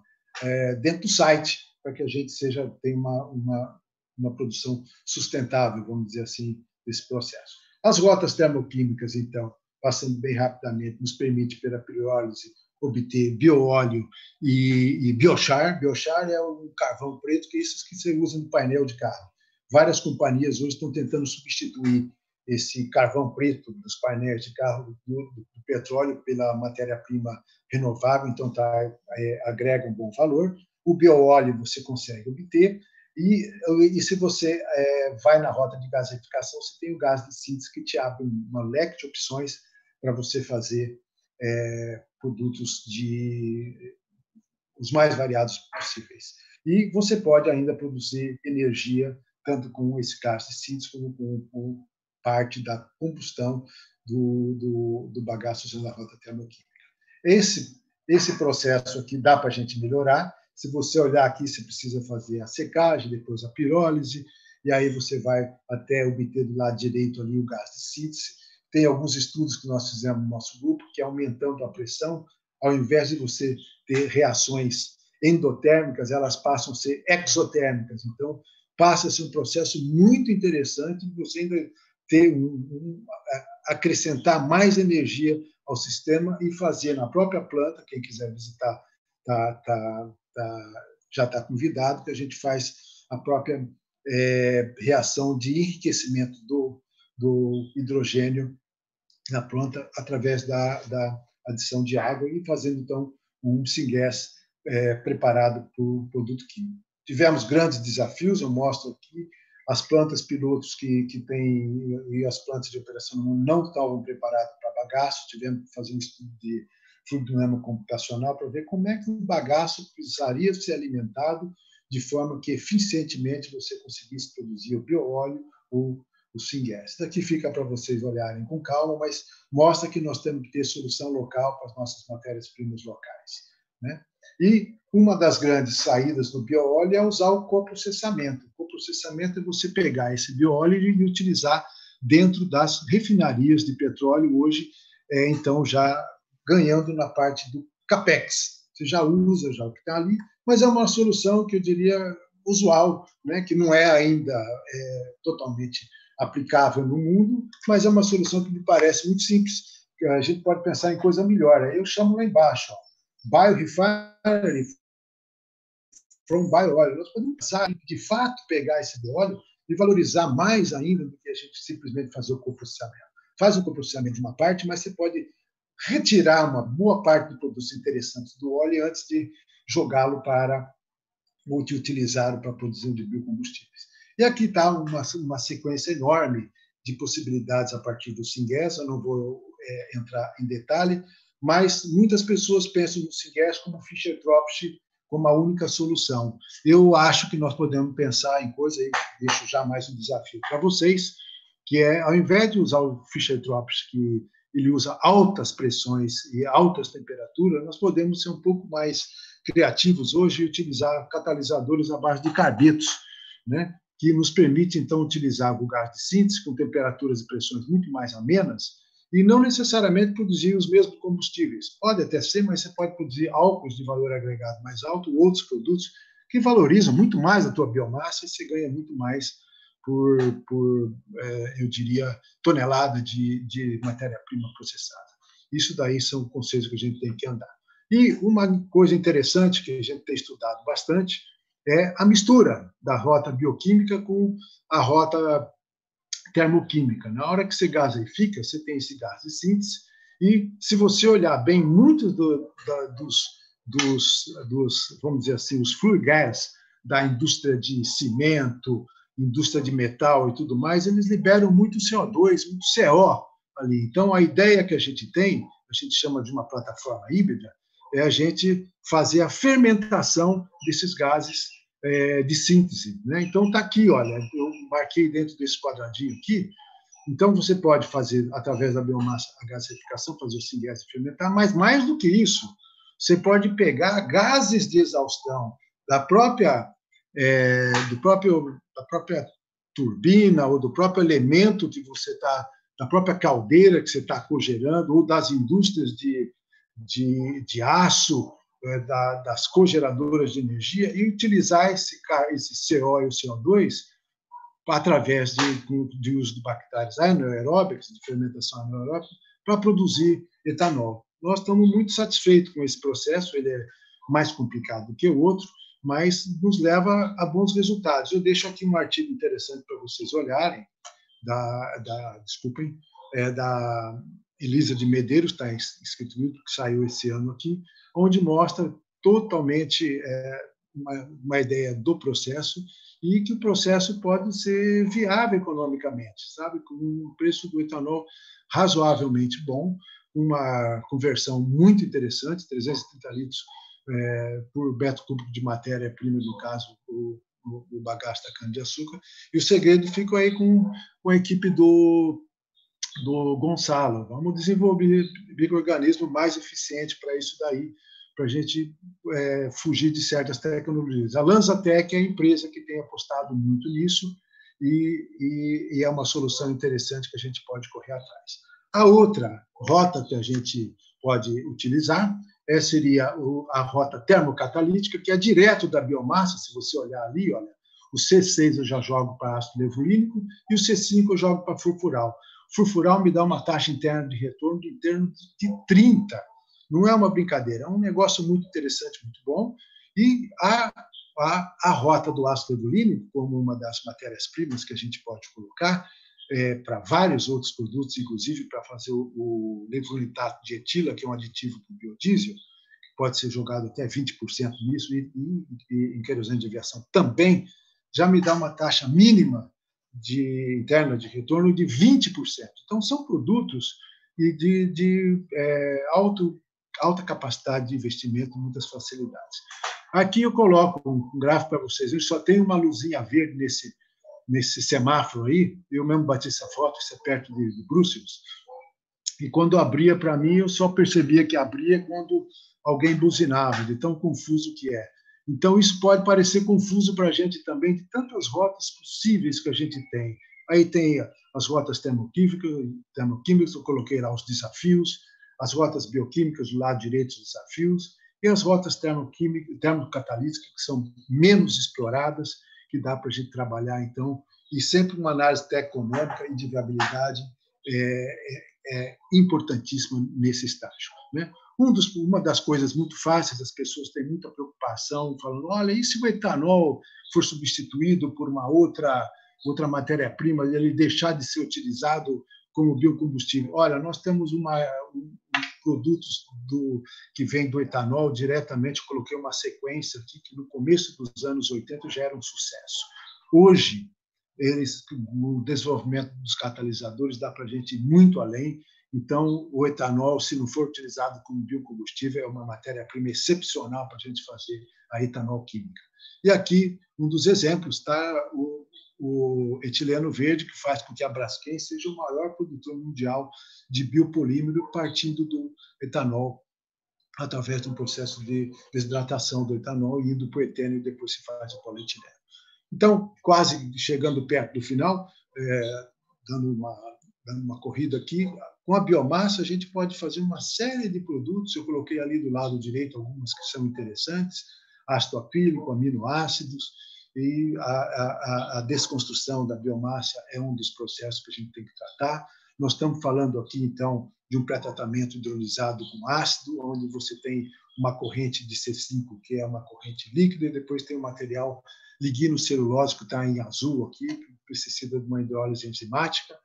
dentro do site, para que a gente tenha uma produção sustentável, vamos dizer assim, desse processo. As rotas termoquímicas, então, passando bem rapidamente, nos permite, pela pirólise, obter bioóleo e biochar. Biochar é um carvão preto, que é isso que você usa no painel de carro. Várias companhias hoje estão tentando substituir esse carvão preto dos painéis de carro do petróleo pela matéria-prima renovável, então agrega um bom valor. O bioóleo você consegue obter, e se você vai na rota de gaseificação, você tem o gás de síntese, que te abre uma leque de opções para você fazer produtos os mais variados possíveis. E você pode ainda produzir energia, tanto com esse gás de síntese, como com parte da combustão do bagaço usando a rota termoquímica. Esse processo aqui dá para a gente melhorar. Se você olhar aqui, você precisa fazer a secagem, depois a pirólise, e aí você vai até obter do lado direito ali o gás de síntese. Tem alguns estudos que nós fizemos no nosso grupo, que aumentando a pressão, ao invés de você ter reações endotérmicas, elas passam a ser exotérmicas. Então, passa a ser um processo muito interessante de você ainda ter acrescentar mais energia ao sistema e fazer na própria planta. Quem quiser visitar já está convidado, que a gente faz a própria reação de enriquecimento do hidrogênio na planta através da adição de água e fazendo, então, um syngas preparado para o produto químico. Tivemos grandes desafios, eu mostro aqui, as plantas pilotos que tem e as plantas de operação não estavam preparadas para bagaço, tivemos que fazer um estudo fluidodinâmica computacional para ver como é que o bagaço precisaria ser alimentado de forma que eficientemente você conseguisse produzir o bioóleo ou o syngas. Isso daqui fica para vocês olharem com calma, mas mostra que nós temos que ter solução local para as nossas matérias-primas locais, né? E uma das grandes saídas do bioóleo é usar o coprocessamento. O coprocessamento é você pegar esse bioóleo e utilizar dentro das refinarias de petróleo hoje, então já ganhando na parte do capex. Você já usa já o que está ali, mas é uma solução que eu diria usual, né, que não é ainda totalmente aplicável no mundo, mas é uma solução que me parece muito simples. A gente pode pensar em coisa melhor. Eu chamo lá embaixo, ó, biorefinery from bioil. Nós podemos pensar em, de fato, pegar esse óleo e valorizar mais ainda do que a gente simplesmente fazer o coprocessamento. Faz o coprocessamento de uma parte, mas você pode retirar uma boa parte do produto interessante do óleo antes de jogá-lo para multiutilizá-lo para a produção de biocombustíveis. E aqui está uma sequência enorme de possibilidades a partir do syngas. Eu não vou entrar em detalhe, mas muitas pessoas pensam no syngas como Fischer-Tropsch, como a única solução. Eu acho que nós podemos pensar em coisa, e deixo já mais um desafio para vocês, que é, ao invés de usar o Fischer-Tropsch, que ele usa altas pressões e altas temperaturas, nós podemos ser um pouco mais criativos hoje e utilizar catalisadores à base de carbetos, né, que nos permite, então, utilizar o gás de síntese com temperaturas e pressões muito mais amenas e não necessariamente produzir os mesmos combustíveis. Pode até ser, mas você pode produzir álcools de valor agregado mais alto, outros produtos que valorizam muito mais a tua biomassa e você ganha muito mais por eu diria, tonelada de matéria-prima processada. Isso daí são conceitos que a gente tem que andar. E uma coisa interessante que a gente tem estudado bastante é a mistura da rota bioquímica com a rota termoquímica. Na hora que você gaseifica, você tem esse gás de síntese, e se você olhar bem, muitos dos, vamos dizer assim, os flue gas da indústria de cimento, indústria de metal e tudo mais, eles liberam muito CO2, muito CO ali. Então, a ideia que a gente tem, a gente chama de uma plataforma híbrida, é a gente fazer a fermentação desses gases de síntese, né? Então, está aqui, olha, eu marquei dentro desse quadradinho aqui. Então, você pode fazer, através da biomassa, a gasificação, fazer o syngas e fermentar, mas mais do que isso, você pode pegar gases de exaustão da própria turbina ou do próprio elemento que você está, da própria caldeira que você está cogerando, ou das indústrias de aço, das cogeradoras de energia, e utilizar esse CO e o CO2 através de uso de bactérias anaeróbicas, de fermentação anaeróbica, para produzir etanol. Nós estamos muito satisfeitos com esse processo, ele é mais complicado do que o outro, mas nos leva a bons resultados. Eu deixo aqui um artigo interessante para vocês olharem, da Elisa de Medeiros, está escrito muito, que saiu esse ano aqui, onde mostra totalmente uma ideia do processo e que o processo pode ser viável economicamente, sabe? Com um preço do etanol razoavelmente bom, uma conversão muito interessante, 330 litros por metro cúbico de matéria-prima, no caso, o bagaço da cana-de-açúcar. E o segredo fica aí com a equipe do Gonçalo. Vamos desenvolver micro-organismo mais eficiente para isso daí, para a gente fugir de certas tecnologias. A LanzaTech é a empresa que tem apostado muito nisso e é uma solução interessante que a gente pode correr atrás. A outra rota que a gente pode utilizar seria a rota termocatalítica, que é direto da biomassa. Se você olhar ali, olha, o C6 eu já jogo para ácido levulínico e o C5 eu jogo para furfural. Furfural me dá uma taxa interna de retorno de em torno de 30. Não é uma brincadeira, é um negócio muito interessante, muito bom. E a rota do ácido levulínico, como uma das matérias-primas que a gente pode colocar para vários outros produtos, inclusive para fazer o levulitato de etila, que é um aditivo para o biodiesel, que pode ser jogado até 20% nisso, e em querosene de aviação também, já me dá uma taxa mínima interna de retorno de 20%. Então, são produtos de alto alta capacidade de investimento e muitas facilidades. Aqui eu coloco um gráfico para vocês. Ele só tem uma luzinha verde nesse semáforo aí. Eu mesmo bati essa foto, isso é perto de Bruxelas. E quando abria para mim, eu só percebia que abria quando alguém buzinava, de tão confuso que é. Então, isso pode parecer confuso para a gente também, de tantas rotas possíveis que a gente tem. Aí tem as rotas termoquímicas, eu coloquei lá os desafios, as rotas bioquímicas do lado direito, os desafios, e as rotas termocatalíticas, que são menos exploradas, que dá para a gente trabalhar, então, e sempre uma análise econômica e de viabilidade é importantíssima nesse estágio, né? Uma das coisas muito fáceis, as pessoas têm muita preocupação, falando, olha, e se o etanol for substituído por uma outra matéria-prima, ele deixar de ser utilizado como biocombustível? Olha, nós temos produtos que vêm do etanol diretamente, eu coloquei uma sequência aqui, que no começo dos anos 80 já era um sucesso. Hoje, o desenvolvimento dos catalisadores dá para a gente ir muito além. Então, o etanol, se não for utilizado como biocombustível, é uma matéria-prima excepcional para a gente fazer a etanol química. E aqui, um dos exemplos está o etileno verde, que faz com que a Braskem seja o maior produtor mundial de biopolímero, partindo do etanol, através de um processo de desidratação do etanol, indo para o etênio e depois se faz o polietileno. Então, quase chegando perto do final, dando uma corrida aqui, com a biomassa a gente pode fazer uma série de produtos. Eu coloquei ali do lado direito algumas que são interessantes: ácido acrílico, aminoácidos, e a desconstrução da biomassa é um dos processos que a gente tem que tratar. Nós estamos falando aqui, então, de um pré-tratamento hidrolisado com ácido, onde você tem uma corrente de C5, que é uma corrente líquida, e depois tem o material lignocelulose, que está em azul aqui, que precisa de uma hidrólise enzimática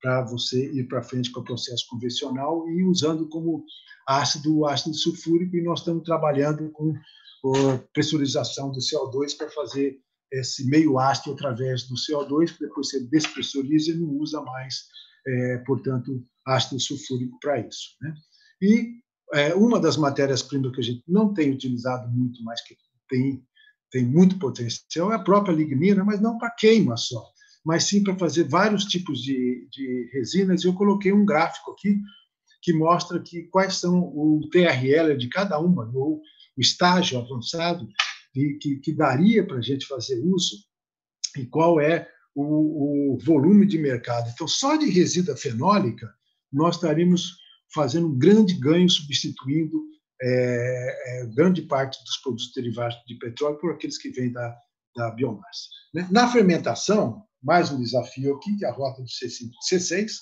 para você ir para frente com o processo convencional e usando como ácido o ácido sulfúrico, e nós estamos trabalhando com a pressurização do CO2 para fazer esse meio ácido através do CO2, que depois você despressuriza e não usa mais, portanto, ácido sulfúrico para isso, né? E uma das matérias-primas que a gente não tem utilizado muito, mas que tem muito potencial, é a própria lignina, mas não para queima só, mas sim para fazer vários tipos de resinas. Eu coloquei um gráfico aqui que mostra quais são o TRL de cada uma, ou o estágio avançado que daria para a gente fazer uso, e qual é o volume de mercado. Então, só de resina fenólica, nós estaríamos fazendo um grande ganho, substituindo grande parte dos produtos derivados de petróleo por aqueles que vêm da biomassa. Na fermentação, mais um desafio aqui, que é a rota do C5 e C6,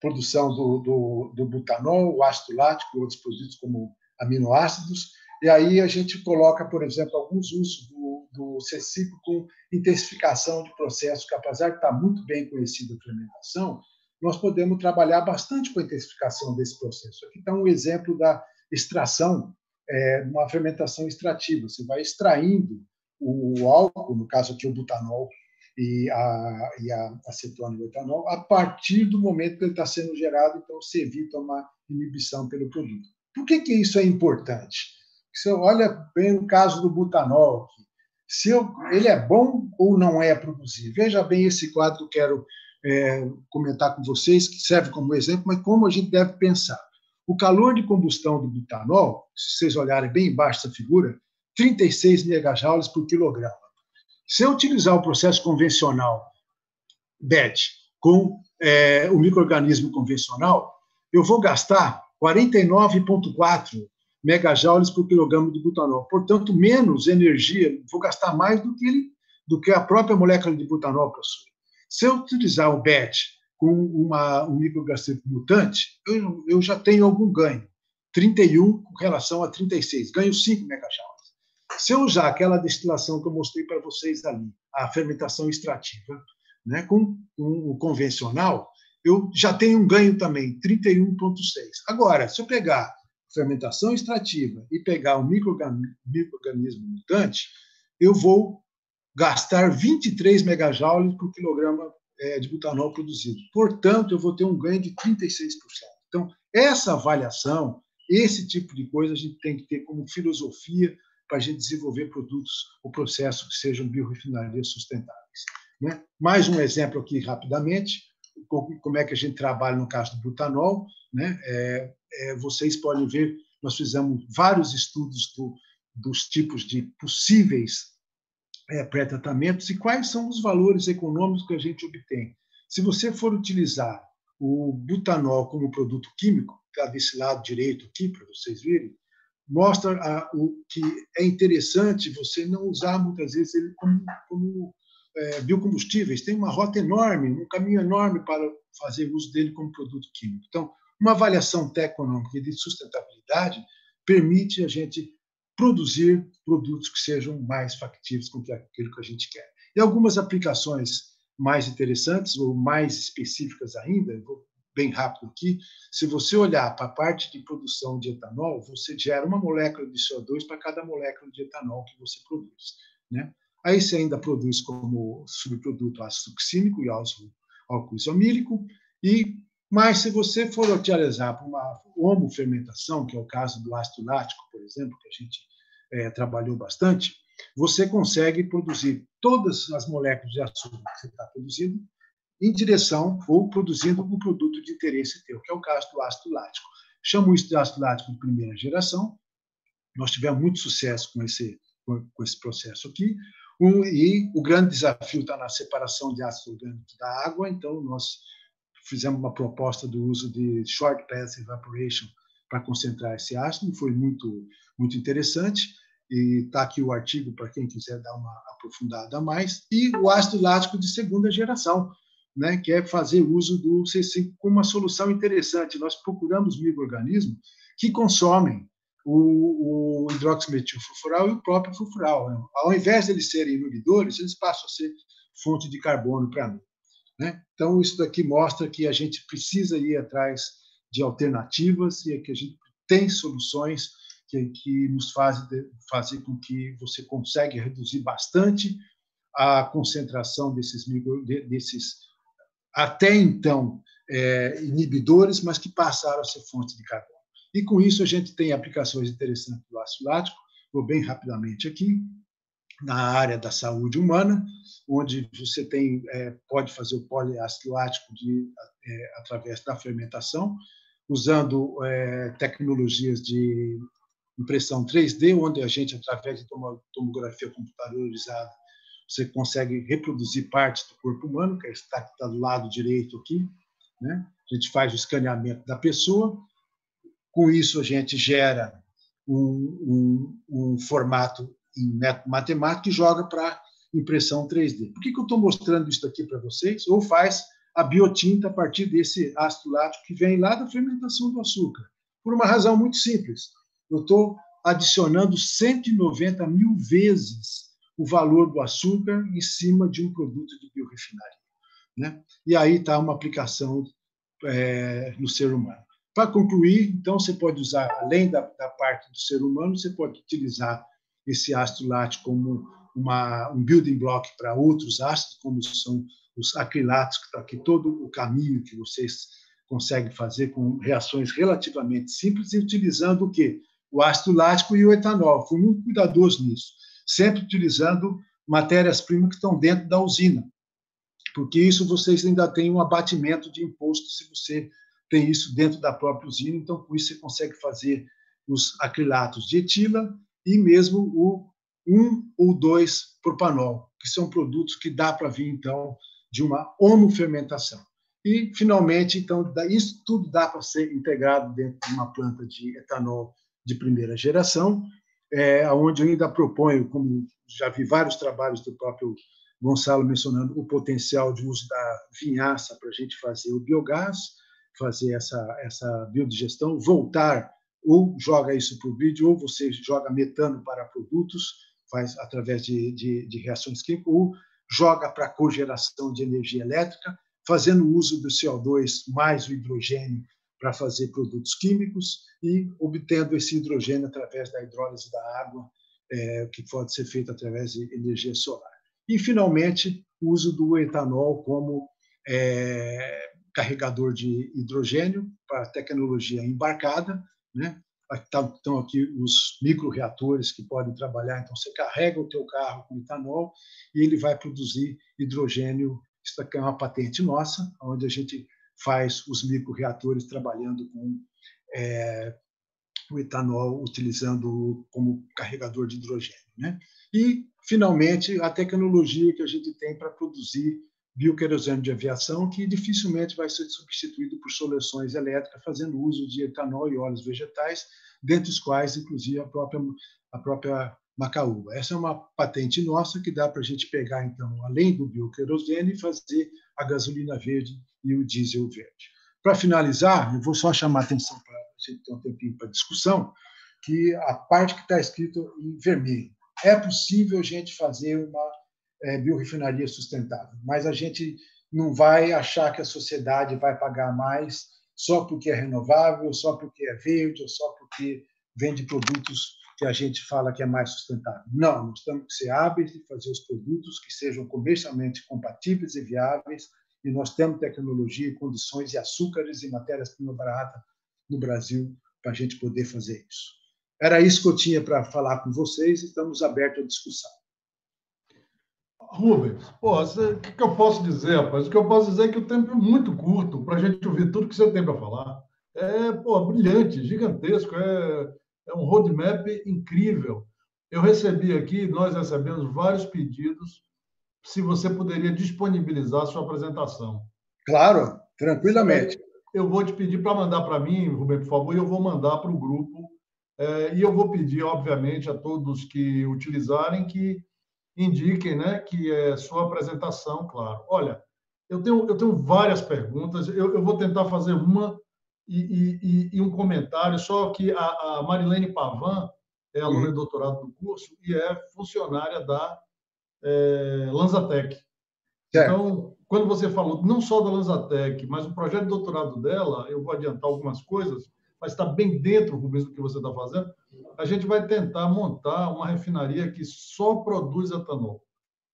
produção do butanol, o ácido lático e outros produtos como aminoácidos. E aí a gente coloca, por exemplo, alguns usos do C5 com intensificação de processos, que apesar de estar muito bem conhecida a fermentação, nós podemos trabalhar bastante com a intensificação desse processo. Aqui está um exemplo da extração, uma fermentação extrativa. Você vai extraindo o álcool, no caso aqui o butanol e a acetona e o etanol, a partir do momento que ele está sendo gerado, então você evita uma inibição pelo produto. Por que isso é importante? Você olha bem o caso do butanol, se ele é bom ou não é a produzir. Veja bem esse quadro que eu quero comentar com vocês, que serve como exemplo, mas como a gente deve pensar. O calor de combustão do butanol, se vocês olharem bem embaixo dessa figura, 36 megajoules por quilograma. Se eu utilizar o processo convencional BET com o micro-organismo convencional, eu vou gastar 49,4 megajoules por quilograma de butanol. Portanto, menos energia, vou gastar mais do que a própria molécula de butanol possui. Se eu utilizar o BET com um microorganismo mutante, eu já tenho algum ganho. 31 com relação a 36, ganho 5 megajoules. Se eu usar aquela destilação que eu mostrei para vocês ali, a fermentação extrativa, né, com o convencional, eu já tenho um ganho também, 31,6. Agora, se eu pegar fermentação extrativa e pegar um microorganismo mutante, eu vou gastar 23 megajoules por quilograma de butanol produzido. Portanto, eu vou ter um ganho de 36%. Então, essa avaliação, Esse tipo de coisa a gente tem que ter como filosofia para a gente desenvolver produtos ou processos que sejam biorefinarias sustentáveis. Né? Mais um exemplo aqui, rapidamente, como é que a gente trabalha no caso do butanol. Né? Vocês podem ver, nós fizemos vários estudos dos tipos de possíveis pré-tratamentos e quais são os valores econômicos que a gente obtém. Se você for utilizar o butanol como produto químico, está desse lado direito aqui, para vocês verem, mostra o que é interessante você não usar, muitas vezes, ele como biocombustíveis. Tem uma rota enorme, um caminho enorme para fazer uso dele como produto químico. Então, uma avaliação técnico-econômica e de sustentabilidade permite a gente produzir produtos que sejam mais factíveis com aquilo que a gente quer. E algumas aplicações mais interessantes ou mais específicas ainda, eu vou bem rápido aqui, se você olhar para a parte de produção de etanol, você gera uma molécula de CO2 para cada molécula de etanol que você produz. Né? Aí você ainda produz como subproduto ácido succínico e álcool isomílico, mas se você for utilizar para uma homofermentação, que é o caso do ácido lático, por exemplo, que a gente trabalhou bastante, você consegue produzir todas as moléculas de açúcar que você está produzindo em direção ou produzindo um produto de interesse teu, que é o caso do ácido lático. Chamo isso de ácido lático de primeira geração. Nós tivemos muito sucesso com esse processo aqui. E o grande desafio está na separação de ácido orgânico da água. Então, nós fizemos uma proposta do uso de short path evaporation para concentrar esse ácido. Foi muito, muito interessante. E está aqui o artigo para quem quiser dar uma aprofundada a mais. E o ácido lático de segunda geração, né, que é fazer uso do C5 como uma solução interessante. Nós procuramos micro-organismos que consomem o hidroximetilfurfural e o próprio furfural. Né? Ao invés de eles serem inibidores, eles passam a ser fonte de carbono para mim. Né? Então, isso daqui mostra que a gente precisa ir atrás de alternativas e que a gente tem soluções que nos fazem com que você consegue reduzir bastante a concentração desses até então inibidores, mas que passaram a ser fonte de carbono. E com isso a gente tem aplicações interessantes do ácido lático. Vou bem rapidamente aqui na área da saúde humana, onde você pode fazer o poliácido lático através da fermentação, usando tecnologias de impressão 3D, onde a gente, através de tomografia computadorizada, você consegue reproduzir partes do corpo humano, que está do lado direito aqui. Né? A gente faz o escaneamento da pessoa. Com isso, a gente gera um formato em método matemático e joga para impressão 3D. Por que eu estou mostrando isso aqui para vocês? Ou faz a biotinta a partir desse ácido lático que vem lá da fermentação do açúcar. Por uma razão muito simples. Eu estou adicionando 190 mil vezes o valor do açúcar em cima de um produto de biorefinaria. Né? E aí está uma aplicação no ser humano. Para concluir, então, você pode usar, além da parte do ser humano, você pode utilizar esse ácido lático como um building block para outros ácidos, como são os acrilatos, que está aqui todo o caminho que vocês conseguem fazer com reações relativamente simples, e utilizando o quê? O ácido lático e o etanol. Fui muito cuidadoso nisso, sempre utilizando matérias-primas que estão dentro da usina, porque isso vocês ainda têm um abatimento de imposto se você tem isso dentro da própria usina, então com isso você consegue fazer os acrilatos de etila e mesmo o 1 ou 2 propanol, que são produtos que dá para vir, então, de uma homofermentação. E, finalmente, então, isso tudo dá para ser integrado dentro de uma planta de etanol de primeira geração, onde eu ainda proponho, como já vi vários trabalhos do próprio Gonçalo mencionando, o potencial de uso da vinhaça para a gente fazer o biogás, fazer essa biodigestão, voltar, ou joga isso para o grid, ou você joga metano para produtos, faz através de reações químicas, ou joga para a cogeração de energia elétrica, fazendo uso do CO2 mais o hidrogênio para fazer produtos químicos e obtendo esse hidrogênio através da hidrólise da água, que pode ser feito através de energia solar. E, finalmente, o uso do etanol como carregador de hidrogênio para tecnologia embarcada, né? Estão aqui os microreatores que podem trabalhar. Então, você carrega o teu carro com etanol e ele vai produzir hidrogênio. Isso aqui é uma patente nossa, onde a gente faz os microreatores trabalhando com o etanol, utilizando como carregador de hidrogênio, né? E, finalmente, a tecnologia que a gente tem para produzir bioquerosene de aviação, que dificilmente vai ser substituído por soluções elétricas, fazendo uso de etanol e óleos vegetais, dentre os quais, inclusive, a própria macaúba. Essa é uma patente nossa que dá para a gente pegar, então, além do bioquerosene, e fazer a gasolina verde e o diesel verde. Para finalizar, eu vou só chamar a atenção para a gente ter um tempinho para discussão, que a parte que está escrito em vermelho. É possível a gente fazer uma biorefinaria sustentável, mas a gente não vai achar que a sociedade vai pagar mais só porque é renovável, só porque é verde, ou só porque vende produtos que a gente fala que é mais sustentável. Não, nós temos que ser hábeis de fazer os produtos que sejam comercialmente compatíveis e viáveis, e nós temos tecnologia e condições e açúcares e matérias-primas baratas no Brasil para a gente poder fazer isso. Era isso que eu tinha para falar com vocês e estamos abertos à discussão. Rubens, o que eu posso dizer, rapaz? O que eu posso dizer é que o tempo é muito curto para a gente ouvir tudo que você tem para falar. Brilhante, gigantesco, é um roadmap incrível. Nós recebemos vários pedidos se você poderia disponibilizar a sua apresentação. Claro, tranquilamente. Eu vou te pedir para mandar para mim, Rubens, por favor, e eu vou mandar para o grupo. E eu vou pedir, obviamente, a todos que utilizarem que indiquem, né, que é sua apresentação, claro. Olha, eu tenho várias perguntas, eu vou tentar fazer uma e um comentário, só que a Marilene Pavan é aluna de doutorado do curso e é funcionária da Lanzatec. Certo. Então, quando você falou não só da Lanzatec, mas o projeto de doutorado dela, eu vou adiantar algumas coisas, mas está bem dentro, Rubens, do que você está fazendo. A gente vai tentar montar uma refinaria que só produz etanol.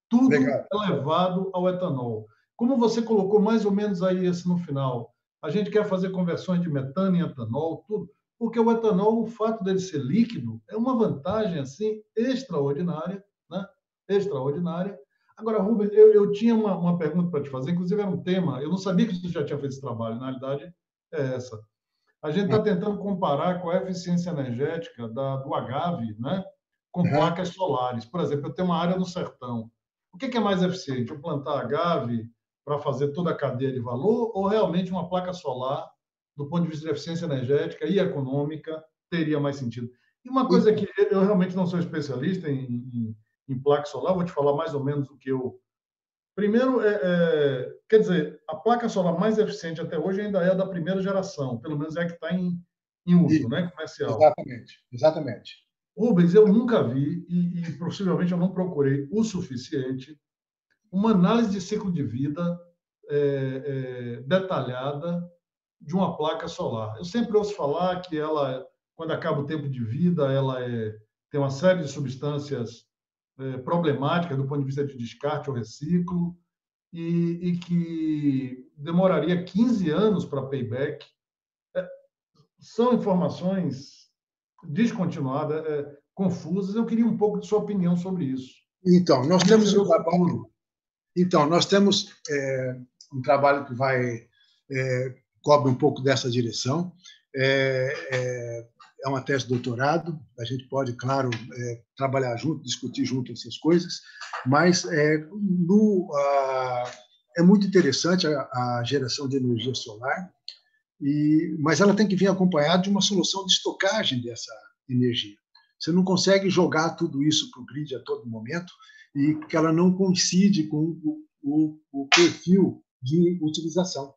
Tudo Legal. é levado ao etanol. Como você colocou mais ou menos aí esse no final, a gente quer fazer conversões de metano em etanol, tudo, porque o etanol, o fato dele ser líquido, é uma vantagem assim extraordinária, né? Extraordinária. Agora, Rubens, eu tinha uma pergunta para te fazer, inclusive era um tema, eu não sabia que você já tinha feito esse trabalho, na realidade é essa. A gente está tentando comparar com a eficiência energética do agave, né, com placas solares. Por exemplo, eu tenho uma área no sertão. O que é mais eficiente? Eu plantar agave para fazer toda a cadeia de valor ou realmente uma placa solar, do ponto de vista de eficiência energética e econômica, teria mais sentido? E uma coisa que eu realmente não sou especialista em placa solar, vou te falar mais ou menos o que eu... Primeiro, quer dizer, a placa solar mais eficiente até hoje ainda é a da primeira geração, pelo menos é a que está em uso, né, comercial. Exatamente. Rubens, eu nunca vi, e possivelmente eu não procurei o suficiente, uma análise de ciclo de vida detalhada de uma placa solar. Eu sempre ouço falar que ela, quando acaba o tempo de vida, ela tem uma série de substâncias problemáticas do ponto de vista de descarte ou reciclo, e que demoraria 15 anos para payback. São informações descontinuadas, confusas. Eu queria um pouco de sua opinião sobre isso. Então, nós temos um trabalho. Então, nós temos um trabalho que cobre um pouco dessa direção. É uma tese de doutorado. A gente pode, claro, trabalhar junto, discutir junto essas coisas, mas é muito interessante a geração de energia solar, mas ela tem que vir acompanhada de uma solução de estocagem dessa energia. Você não consegue jogar tudo isso para o grid a todo momento e que ela não coincide com o perfil de utilização.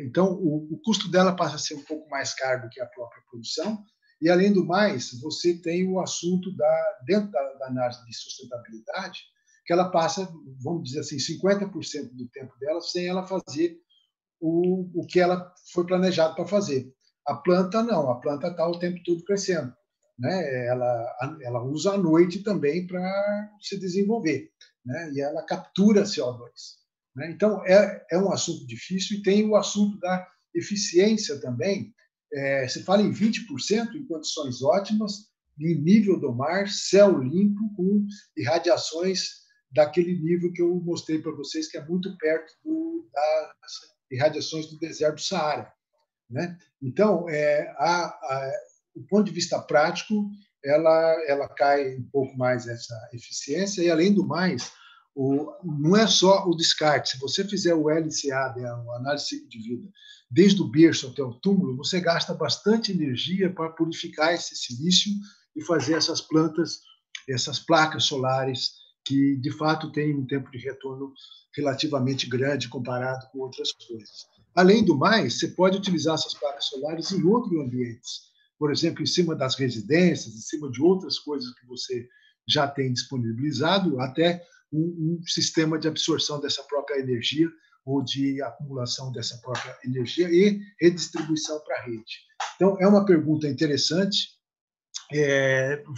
Então, o custo dela passa a ser um pouco mais caro do que a própria produção, e, além do mais, você tem o assunto dentro da análise de sustentabilidade, que ela passa, vamos dizer assim, 50% do tempo dela sem ela fazer o que ela foi planejado para fazer. A planta não, a planta está o tempo todo crescendo, né? Ela usa a noite também para se desenvolver, né? E ela captura CO2. Né? Então, é um assunto difícil, e tem o assunto da eficiência também, se fala em 20% em condições ótimas, em nível do mar, céu limpo, com irradiações daquele nível que eu mostrei para vocês, que é muito perto das irradiações do deserto do Saara, né? Então, do ponto de vista prático, ela cai um pouco mais essa eficiência, e, além do mais, não é só o descarte. Se você fizer o LCA, né, o análise de ciclo de vida, desde o berço até o túmulo, você gasta bastante energia para purificar esse silício e fazer essas plantas, essas placas solares, que, de fato, têm um tempo de retorno relativamente grande comparado com outras coisas. Além do mais, você pode utilizar essas placas solares em outros ambientes, por exemplo, em cima das residências, em cima de outras coisas que você já tem disponibilizado, até um sistema de absorção dessa própria energia ou de acumulação dessa própria energia e redistribuição para a rede. Então, é uma pergunta interessante,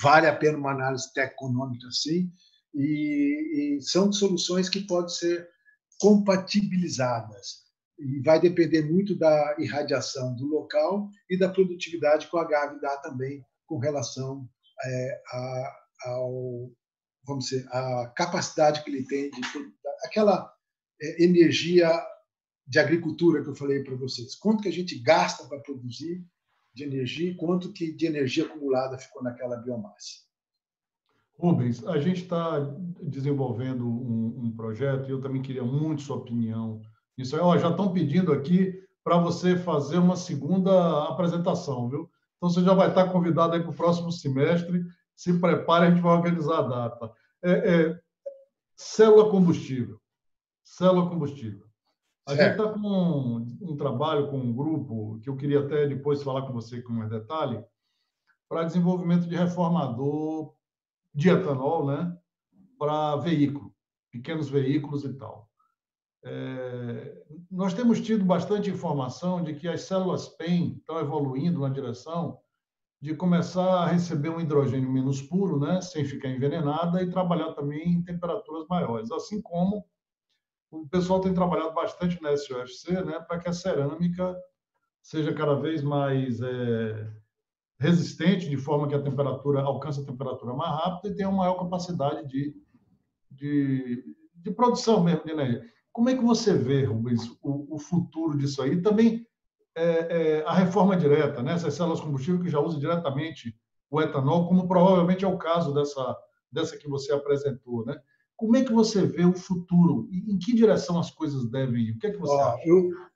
vale a pena uma análise econômica, sim, e são soluções que podem ser compatibilizadas. E vai depender muito da irradiação do local e da produtividade que o agave dá também com relação vamos dizer, a capacidade que ele tem de aquela energia de agricultura que eu falei para vocês. Quanto que a gente gasta para produzir de energia e quanto que de energia acumulada ficou naquela biomassa. Rubens, a gente está desenvolvendo um projeto e eu também queria muito sua opinião. Isso aí, já estão pedindo aqui para você fazer uma segunda apresentação, viu? Então, você já vai estar convidado aí para o próximo semestre. Se prepare, a gente vai organizar a data. Célula combustível. Célula combustível. A gente está com um trabalho com um grupo, que eu queria até depois falar com você com mais detalhe, para desenvolvimento de reformador de etanol, né, para veículo, pequenos veículos e tal. Nós temos tido bastante informação de que as células PEM estão evoluindo na direção de começar a receber um hidrogênio menos puro, né, sem ficar envenenada, e trabalhar também em temperaturas maiores, assim como o pessoal tem trabalhado bastante na SUFC, né, para que a cerâmica seja cada vez mais resistente, de forma que a temperatura alcance a temperatura mais rápida e tenha uma maior capacidade de produção mesmo de energia. Como é que você vê, Rubens, o futuro disso aí? Também a reforma direta, né? Essas células combustível que já usam diretamente o etanol, como provavelmente é o caso dessa que você apresentou, né? Como é que você vê o futuro? Em que direção as coisas devem ir? O que é que você acha?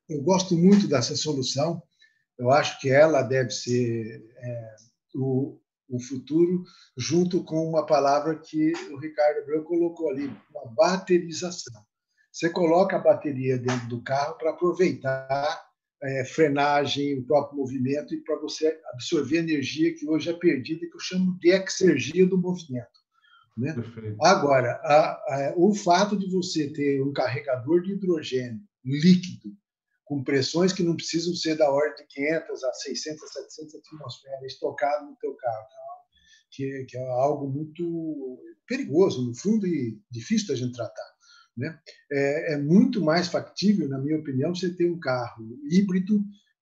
Eu gosto muito dessa solução. Eu acho que ela deve ser o futuro, junto com uma palavra que o Ricardo Abreu colocou ali, uma baterização. Você coloca a bateria dentro do carro para aproveitar frenagem, o próprio movimento, e para você absorver energia que hoje é perdida, que eu chamo de exergia do movimento. Né? Agora, o fato de você ter um carregador de hidrogênio líquido, com pressões que não precisam ser da ordem de 500 a 600, 700 atmosferas, estocado no teu carro, que é algo muito perigoso, no fundo, e difícil da gente tratar. Né? É muito mais factível, na minha opinião, você ter um carro híbrido,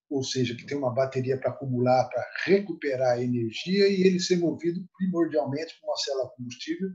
ou seja, que tem uma bateria para acumular, para recuperar a energia, e ele ser movido primordialmente por uma célula combustível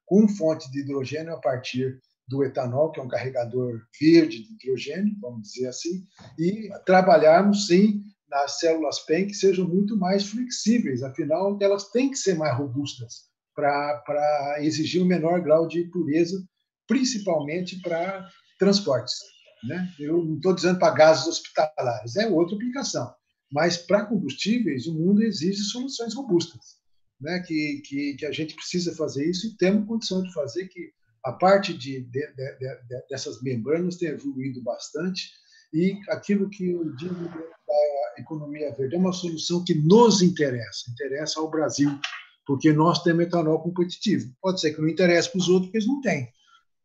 com fonte de hidrogênio a partir do etanol, que é um carregador verde de hidrogênio, vamos dizer assim, e trabalharmos, sim, nas células PEM que sejam muito mais flexíveis, afinal, elas têm que ser mais robustas para exigir um menor grau de pureza, principalmente para transportes. Né? Eu não estou dizendo para gases hospitalares, é outra aplicação, mas para combustíveis, o mundo exige soluções robustas, né? que a gente precisa fazer isso e temos condição de fazer, que a parte dessas membranas tem evoluído bastante, e aquilo que eu digo da economia verde é uma solução que nos interessa ao Brasil, porque nós temos etanol competitivo. Pode ser que não interesse para os outros, porque eles não têm.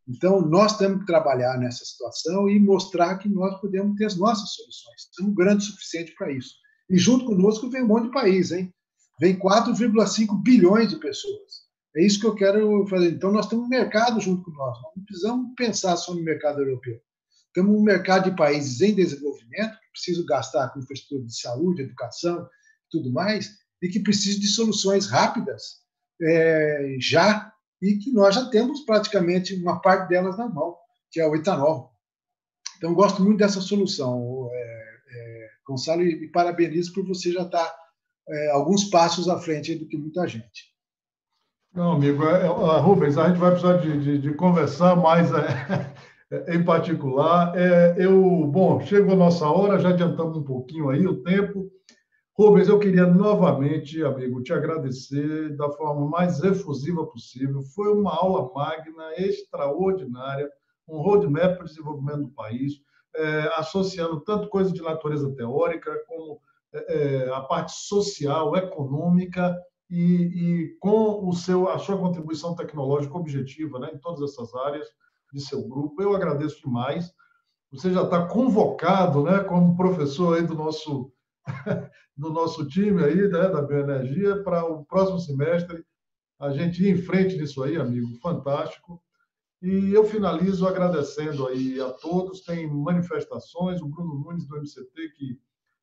Então, nós temos que trabalhar nessa situação e mostrar que nós podemos ter as nossas soluções. Somos grandes o suficiente para isso. E junto conosco vem um monte de país, hein? Vem 4,5 bilhões de pessoas. É isso que eu quero fazer. Então, nós temos um mercado junto com nós. Não precisamos pensar só no mercado europeu. Temos um mercado de países em desenvolvimento que preciso gastar com infraestrutura de saúde, educação, tudo mais, e que precisa de soluções rápidas já, e que nós já temos praticamente uma parte delas na mão, que é o etanol. Então, gosto muito dessa solução, Gonçalo, e parabenizo por você já estar alguns passos à frente do que muita gente. Não, amigo, Rubens, a gente vai precisar de conversar mais em particular. Bom, chegou a nossa hora, já adiantamos um pouquinho aí o tempo. Rubens, eu queria novamente, amigo, te agradecer da forma mais efusiva possível. Foi uma aula magna, extraordinária, um roadmap para o desenvolvimento do país, associando tanto coisa de natureza teórica como a parte social, econômica e com a sua contribuição tecnológica objetiva, né, em todas essas áreas de seu grupo. Eu agradeço demais. Você já está convocado, né, como professor aí do nosso time aí, né, da Bioenergia, para o próximo semestre a gente ir em frente nisso aí, amigo, fantástico. E eu finalizo agradecendo aí a todos. Tem manifestações, o Bruno Nunes do MCT, que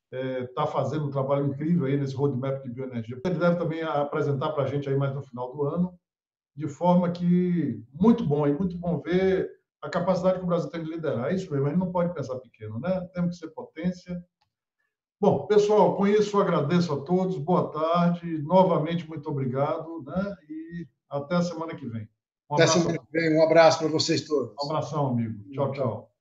está fazendo um trabalho incrível aí nesse roadmap de bioenergia. Ele deve também apresentar para a gente aí mais no final do ano, de forma que muito bom ver a capacidade que o Brasil tem de liderar. É isso mesmo, a gente não pode pensar pequeno, né? Temos que ser potência. Bom, pessoal, com isso agradeço a todos, boa tarde, novamente muito obrigado, né? E até a semana que vem. Até semana que vem, um abraço para vocês todos. Um abração, amigo. Tchau, tchau.